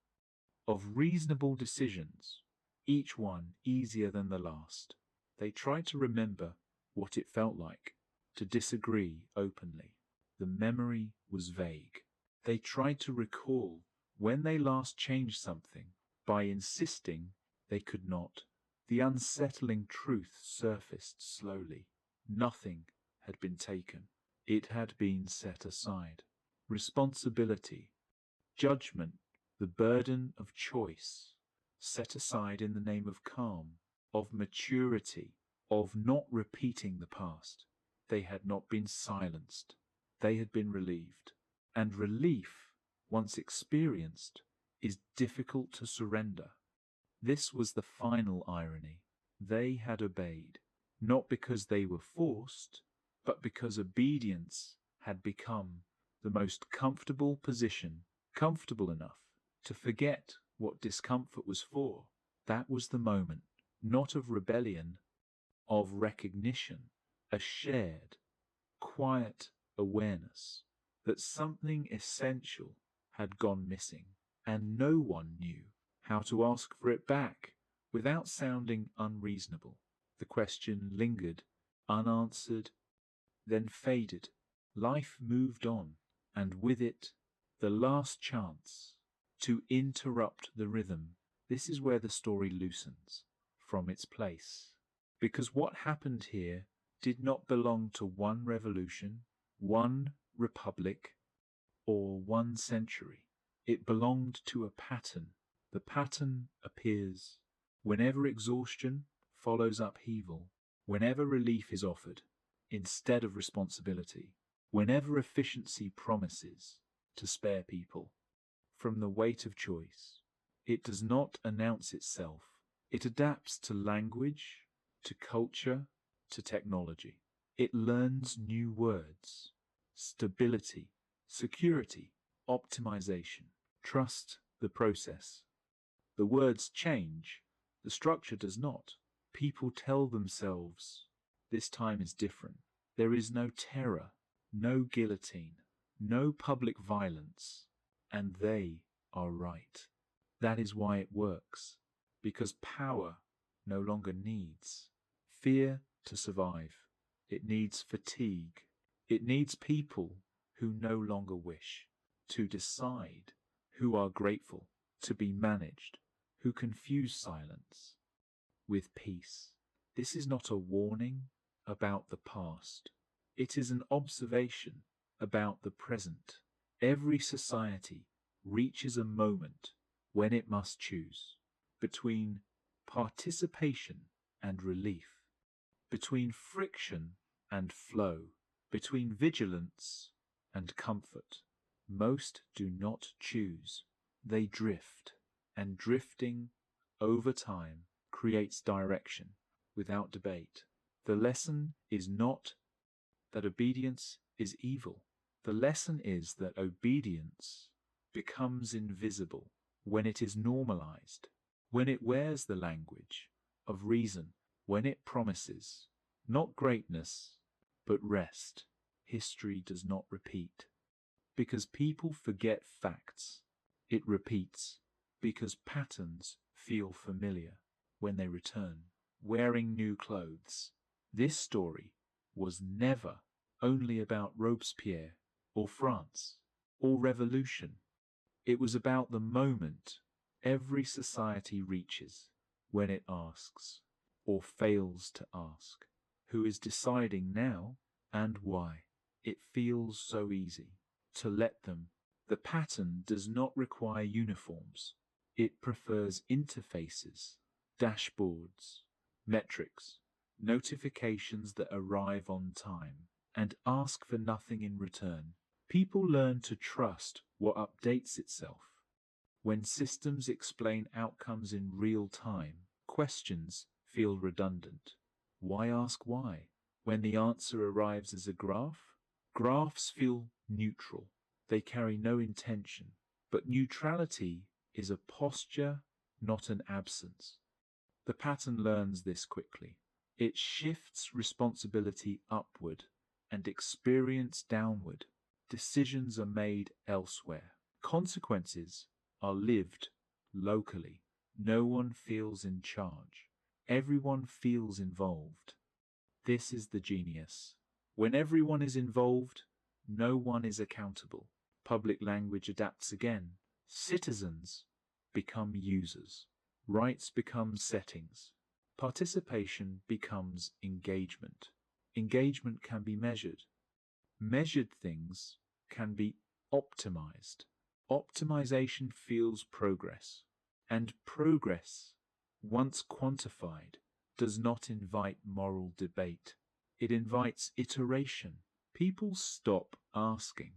S1: of reasonable decisions, each one easier than the last. They tried to remember what it felt like to disagree openly. The memory was vague. They tried to recall when they last changed something. By insisting they could not, the unsettling truth surfaced slowly. Nothing had been taken. It had been set aside. Responsibility, judgment, the burden of choice, set aside in the name of calm, of maturity, of not repeating the past. They had not been silenced. They had been relieved. And relief, once experienced, is difficult to surrender. This was the final irony. They had obeyed, not because they were forced, but because obedience had become the most comfortable position, comfortable enough to forget what discomfort was for. That was the moment, not of rebellion, of recognition, a shared, quiet awareness that something essential had gone missing, and no one knew how to ask for it back without sounding unreasonable. The question lingered, unanswered, then faded. Life moved on, and with it, the last chance to interrupt the rhythm. This is where the story loosens from its place. Because what happened here did not belong to one revolution, one republic, or 1 century. It belonged to a pattern. The pattern appears whenever exhaustion follows upheaval, whenever relief is offered instead of responsibility, whenever efficiency promises to spare people from the weight of choice. It does not announce itself. It adapts to language, to culture, to technology. It learns new words: stability, security, optimization. Trust the process. The words change, the structure does not. People tell themselves, this time is different. There is no terror, no guillotine, no public violence, and they are right. That is why it works, because power no longer needs fear to survive. It needs fatigue. It needs people who no longer wish to decide, who are grateful to be managed, who confuse silence with peace. This is not a warning about the past. It is an observation about the present. Every society reaches a moment when it must choose between participation and relief, between friction and flow, between vigilance and comfort. Most do not choose. They drift, and drifting over time creates direction without debate. The lesson is not that obedience is evil. The lesson is that obedience becomes invisible when it is normalized, when it wears the language of reason, when it promises not greatness, but rest. History does not repeat because people forget facts. It repeats because patterns feel familiar when they return, wearing new clothes. This story was never only about Robespierre or France or revolution. It was about the moment every society reaches when it asks, or fails to ask, who is deciding now and why. It feels so easy to let them. The pattern does not require uniforms. It prefers interfaces, dashboards, metrics, notifications that arrive on time and ask for nothing in return. People learn to trust what updates itself. When systems explain outcomes in real time, questions feel redundant. Why ask why? When the answer arrives as a graph, graphs feel neutral. They carry no intention. But neutrality is a posture, not an absence. The pattern learns this quickly. It shifts responsibility upward and experience downward. Decisions are made elsewhere. Consequences are lived locally. No one feels in charge. Everyone feels involved. This is the genius. When everyone is involved, no one is accountable. Public language adapts again. Citizens become users. Rights become settings. Participation becomes engagement. Engagement can be measured. Measured things can be optimized. Optimization fuels progress. And progress, once quantified, does not invite moral debate. It invites iteration. People stop asking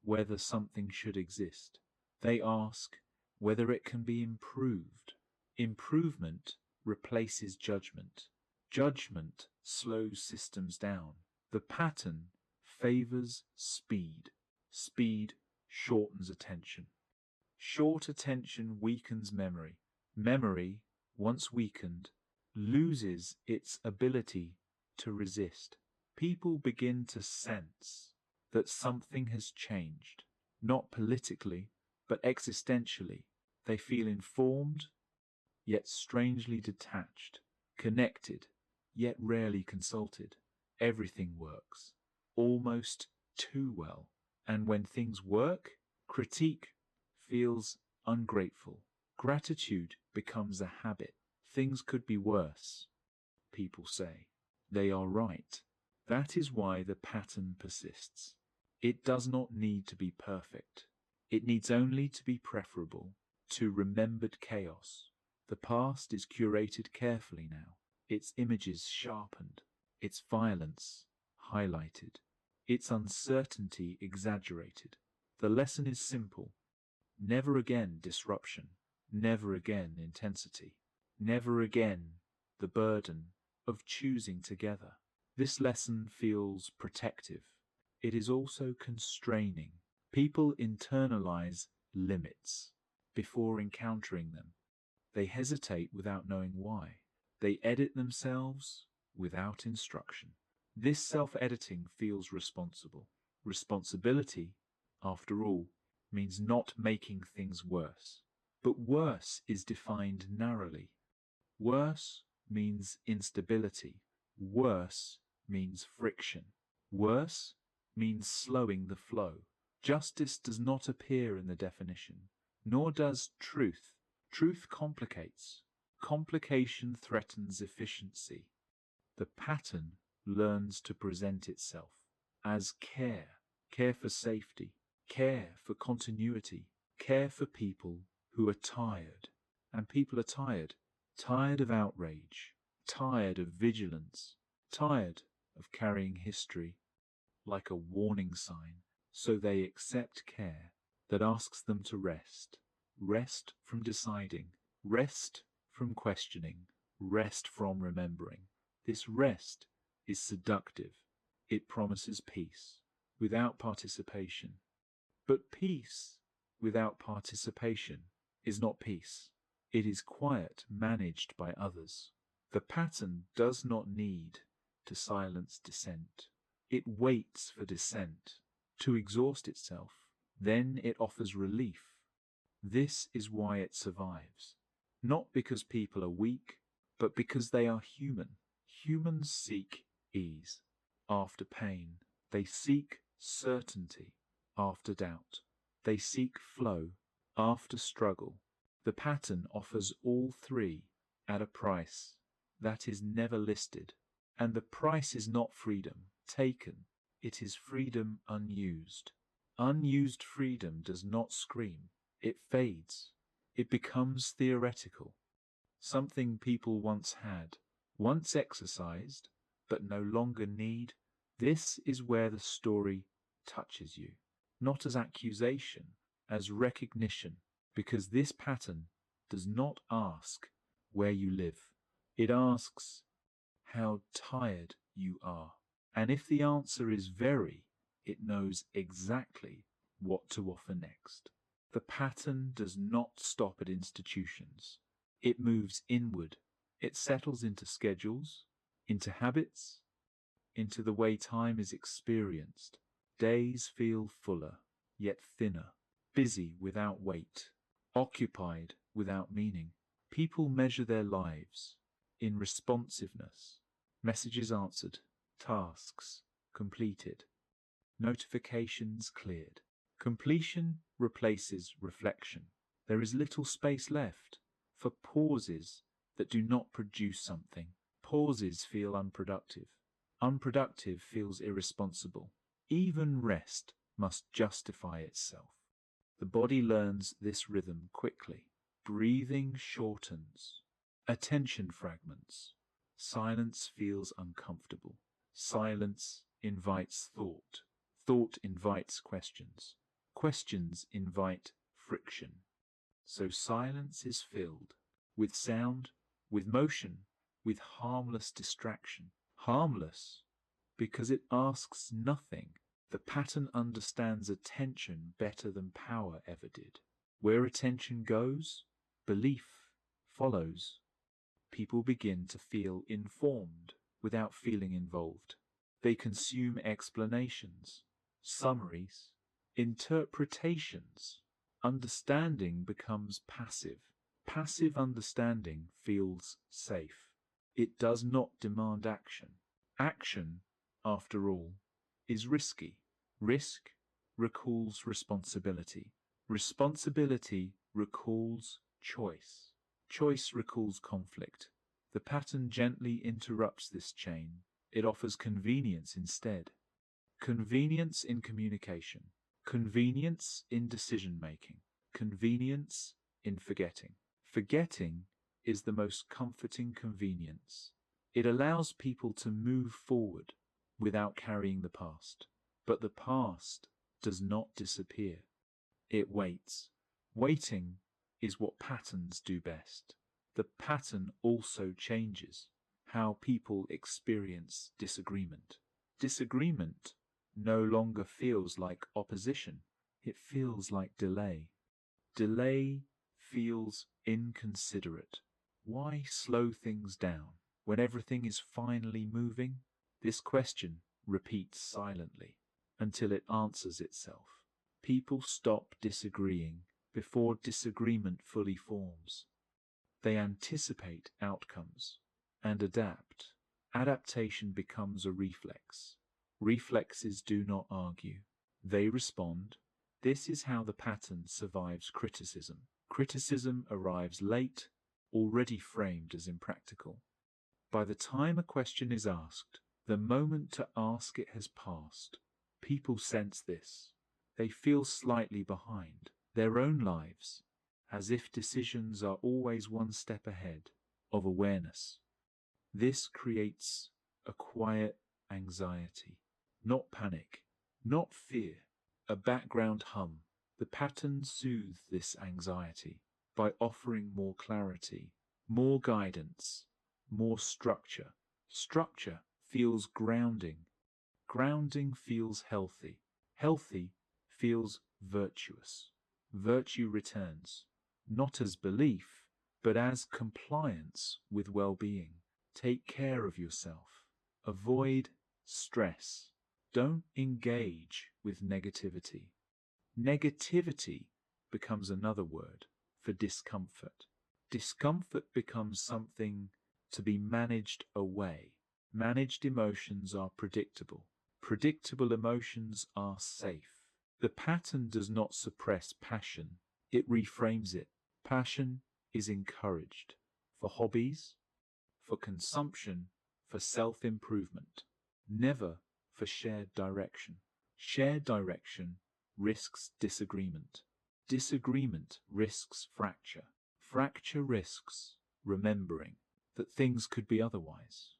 S1: whether something should exist. They ask whether it can be improved. Improvement replaces judgment. Judgment slows systems down. The pattern favors speed. Speed shortens attention. Short attention weakens memory. Memory, once weakened, loses its ability to resist. People begin to sense that something has changed, not politically, but existentially. They feel informed, yet strangely detached, connected, yet rarely consulted. Everything works, almost too well. And when things work, critique feels ungrateful. Gratitude becomes a habit. Things could be worse, people say. They are right. That is why the pattern persists. It does not need to be perfect. It needs only to be preferable to remembered chaos. The past is curated carefully now, its images sharpened, its violence highlighted, its uncertainty exaggerated. The lesson is simple. Never again disruption, never again intensity, never again the burden of choosing together. This lesson feels protective. It is also constraining. People internalize limits before encountering them. They hesitate without knowing why. They edit themselves without instruction. This self-editing feels responsible. Responsibility, after all, means not making things worse. But worse is defined narrowly. Worse means instability. Worse means friction. Worse means slowing the flow. Justice does not appear in the definition, nor does truth. Truth complicates. Complication threatens efficiency. The pattern learns to present itself as care, care for safety, care for continuity, care for people who are tired. And people are tired, tired of outrage, tired of vigilance, tired of carrying history like a warning sign. So they accept care that asks them to rest. Rest from deciding, rest from questioning, rest from remembering. This rest is seductive. It promises peace without participation. But peace without participation is not peace. It is quiet managed by others. The pattern does not need to silence dissent. It waits for dissent to exhaust itself. Then it offers relief. This is why it survives. Not because people are weak, but because they are human. Humans seek ease after pain. They seek certainty after doubt. They seek flow after struggle. The pattern offers all three at a price that is never listed. And the price is not freedom taken. It is freedom unused. Unused freedom does not scream. It fades. It becomes theoretical. Something people once had, once exercised, but no longer need. This is where the story touches you. Not as accusation, as recognition. Because this pattern does not ask where you live. It asks how tired you are. And if the answer is very, it knows exactly what to offer next. The pattern does not stop at institutions. It moves inward. It settles into schedules, into habits, into the way time is experienced. Days feel fuller, yet thinner, busy without weight, occupied without meaning. People measure their lives in responsiveness. Messages answered, tasks completed, notifications cleared. Completion replaces reflection. There is little space left for pauses that do not produce something. Pauses feel unproductive. Unproductive feels irresponsible. Even rest must justify itself. The body learns this rhythm quickly. Breathing shortens. Attention fragments. Silence feels uncomfortable. Silence invites thought. Thought invites questions. Questions invite friction. So silence is filled with sound, with motion, with harmless distraction. Harmless because it asks nothing. The pattern understands attention better than power ever did. Where attention goes, belief follows. People begin to feel informed without feeling involved. They consume explanations, summaries, interpretations. Understanding becomes passive. Passive understanding feels safe. It does not demand action. Action, after all, is risky. Risk recalls responsibility. Responsibility recalls choice. Choice recalls conflict. The pattern gently interrupts this chain. It offers convenience instead. Convenience in communication, convenience in decision-making, convenience in forgetting. Forgetting is the most comforting convenience. It allows people to move forward without carrying the past. But the past does not disappear. It waits. Waiting is what patterns do best. The pattern also changes how people experience disagreement. Disagreement no longer feels like opposition. It feels like delay. Delay feels inconsiderate. Why slow things down when everything is finally moving? This question repeats silently until it answers itself. People stop disagreeing before disagreement fully forms. They anticipate outcomes and adapt. Adaptation becomes a reflex. Reflexes do not argue. They respond. This is how the pattern survives criticism. Criticism arrives late, already framed as impractical. By the time a question is asked, the moment to ask it has passed. People sense this. They feel slightly behind their own lives, as if decisions are always one step ahead of awareness. This creates a quiet anxiety, not panic, not fear, a background hum. The pattern soothes this anxiety by offering more clarity, more guidance, more structure. Structure feels grounding. Grounding feels healthy. Healthy feels virtuous. Virtue returns, not as belief, but as compliance with well-being. Take care of yourself. Avoid stress. Don't engage with negativity. Negativity becomes another word for discomfort. Discomfort becomes something to be managed away. Managed emotions are predictable. Predictable emotions are safe. The pattern does not suppress passion, it reframes it. Passion is encouraged for hobbies, for consumption, for self-improvement, never for shared direction. Shared direction risks disagreement. Disagreement risks fracture. Fracture risks remembering that things could be otherwise.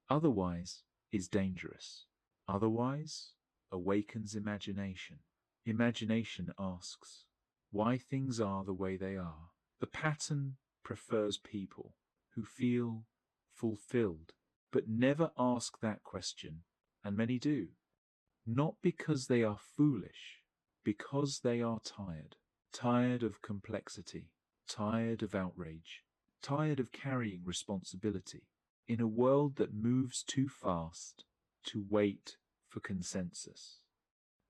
S1: Otherwise is dangerous. Otherwise awakens imagination. Imagination asks why things are the way they are. The pattern prefers people who feel fulfilled, but never ask that question, and many do. Not because they are foolish, because they are tired. Tired of complexity, tired of outrage, tired of carrying responsibility. In a world that moves too fast to wait for consensus.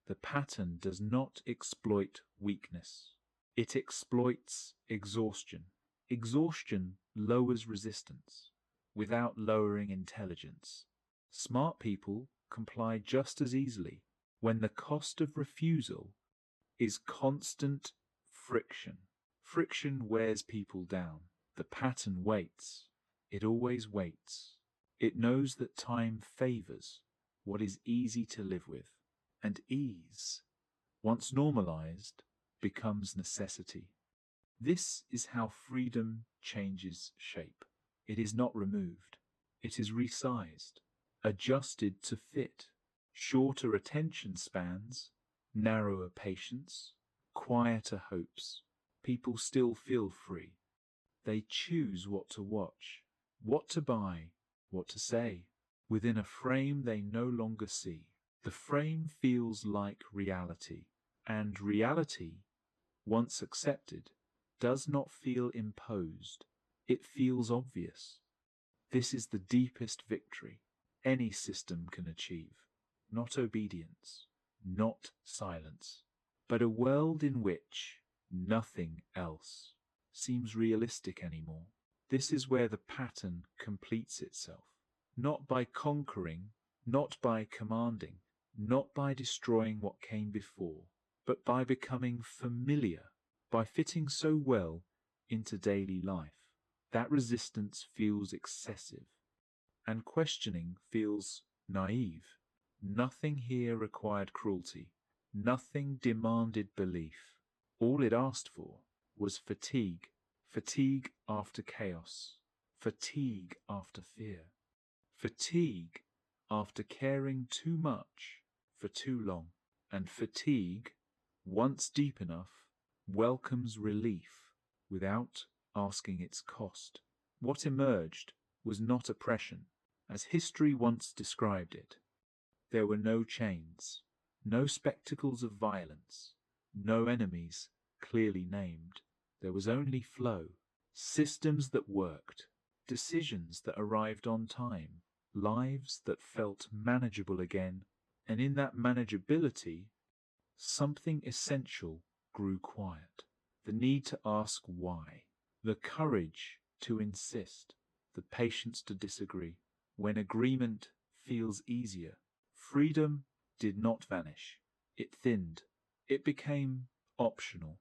S1: The pattern does not exploit weakness. It exploits exhaustion. Exhaustion lowers resistance without lowering intelligence. Smart people comply just as easily when the cost of refusal is constant friction. Friction wears people down. The pattern waits. It always waits. It knows that time favors what is easy to live with, and ease, once normalized, becomes necessity. This is how freedom changes shape. It is not removed. It is resized, adjusted to fit. Shorter attention spans, narrower patience, quieter hopes. People still feel free. They choose what to watch, what to buy, what to say, within a frame they no longer see. The frame feels like reality, and reality, once accepted, does not feel imposed. It feels obvious. This is the deepest victory any system can achieve. Not obedience, not silence, but a world in which nothing else seems realistic anymore. This is where the pattern completes itself. Not by conquering, not by commanding, not by destroying what came before, but by becoming familiar, by fitting so well into daily life. That resistance feels excessive, and questioning feels naive. Nothing here required cruelty. Nothing demanded belief. All it asked for was fatigue. Fatigue after chaos. Fatigue after fear. Fatigue after caring too much for too long. And fatigue, once deep enough, welcomes relief without asking its cost. What emerged was not oppression, as history once described it. There were no chains, no spectacles of violence, no enemies clearly named. There was only flow, systems that worked, decisions that arrived on time, lives that felt manageable again, and in that manageability, something essential grew quiet. The need to ask why, the courage to insist, the patience to disagree. When agreement feels easier, freedom did not vanish. It thinned. It became optional,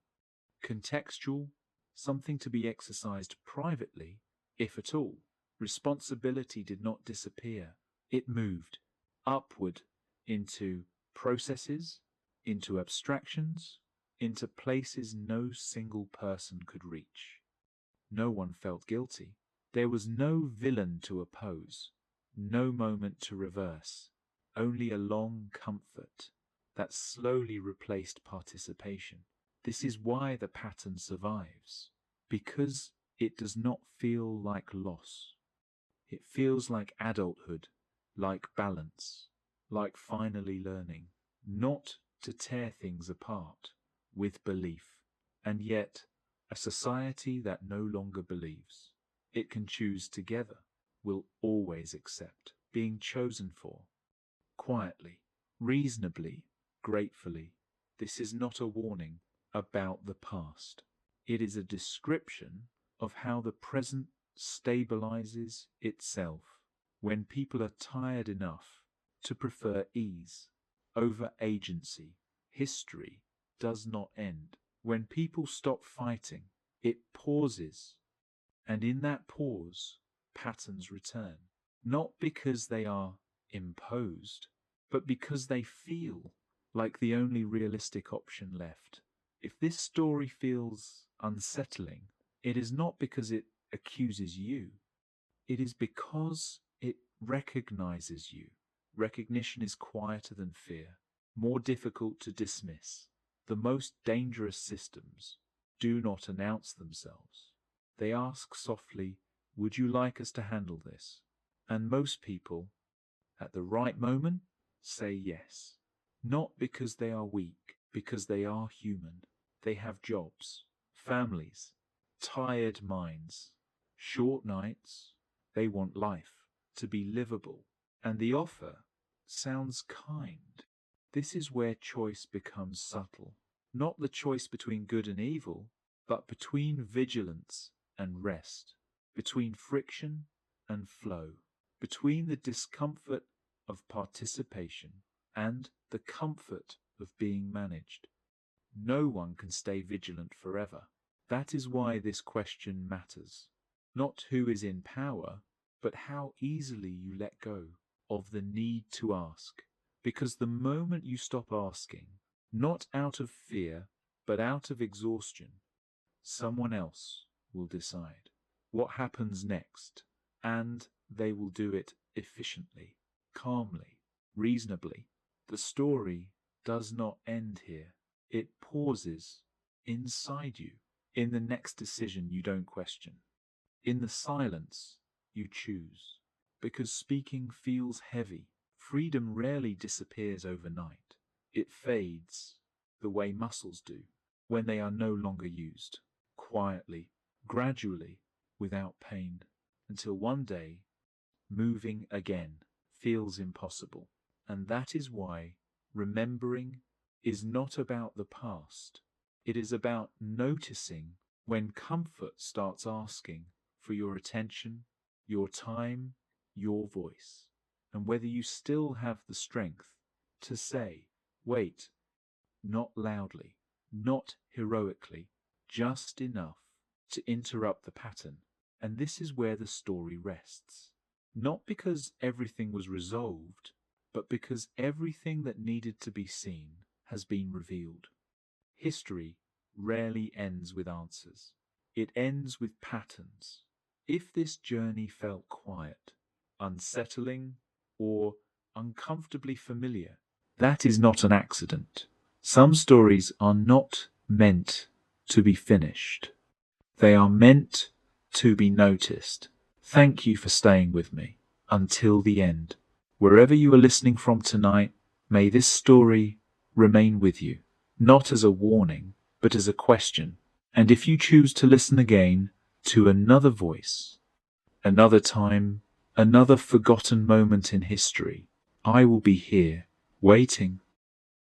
S1: contextual, something to be exercised privately, if at all. Responsibility did not disappear. It moved upward into processes, into abstractions, into places no single person could reach. No one felt guilty. There was no villain to oppose, no moment to reverse, only a long comfort that slowly replaced participation. This is why the pattern survives, because it does not feel like loss. It feels like adulthood, like balance, like finally learning not to tear things apart with belief. And yet, a society that no longer believes it can choose together will always accept being chosen for, quietly, reasonably, gratefully. This is not a warning about the past. It is a description of how the present stabilizes itself when people are tired enough to prefer ease over agency. History does not end. When people stop fighting, it pauses, and in that pause, patterns return. Not because they are imposed, but because they feel like the only realistic option left. If this story feels unsettling, it is not because it accuses you. It is because it recognizes you. Recognition is quieter than fear, more difficult to dismiss. The most dangerous systems do not announce themselves. They ask softly, "Would you like us to handle this?" And most people, at the right moment, say yes. Not because they are weak, because they are human. They have jobs, families, tired minds, short nights. They want life to be livable. And the offer sounds kind. This is where choice becomes subtle. Not the choice between good and evil, but between vigilance and rest, between friction and flow, between the discomfort of participation and the comfort of being managed. No one can stay vigilant forever. That is why this question matters. Not who is in power, but how easily you let go of the need to ask. Because the moment you stop asking, not out of fear, but out of exhaustion, someone else will decide what happens next, and they will do it efficiently, calmly, reasonably. The story does not end here. It pauses inside you, in the next decision you don't question, in the silence you choose. Because speaking feels heavy, freedom rarely disappears overnight. It fades the way muscles do when they are no longer used, quietly, gradually, without pain, until one day moving again feels impossible. And that is why remembering is not about the past. It is about noticing when comfort starts asking for your attention, your time, your voice, and whether you still have the strength to say, wait, not loudly, not heroically, just enough to interrupt the pattern. And this is where the story rests. Not because everything was resolved, but because everything that needed to be seen has been revealed. History rarely ends with answers. It ends with patterns. If this journey felt quiet, unsettling, or uncomfortably familiar, that is not an accident. Some stories are not meant to be finished. They are meant to be noticed. Thank you for staying with me until the end. Wherever you are listening from tonight, may this story remain with you, not as a warning, but as a question. And if you choose to listen again to another voice, another time, another forgotten moment in history, I will be here, waiting,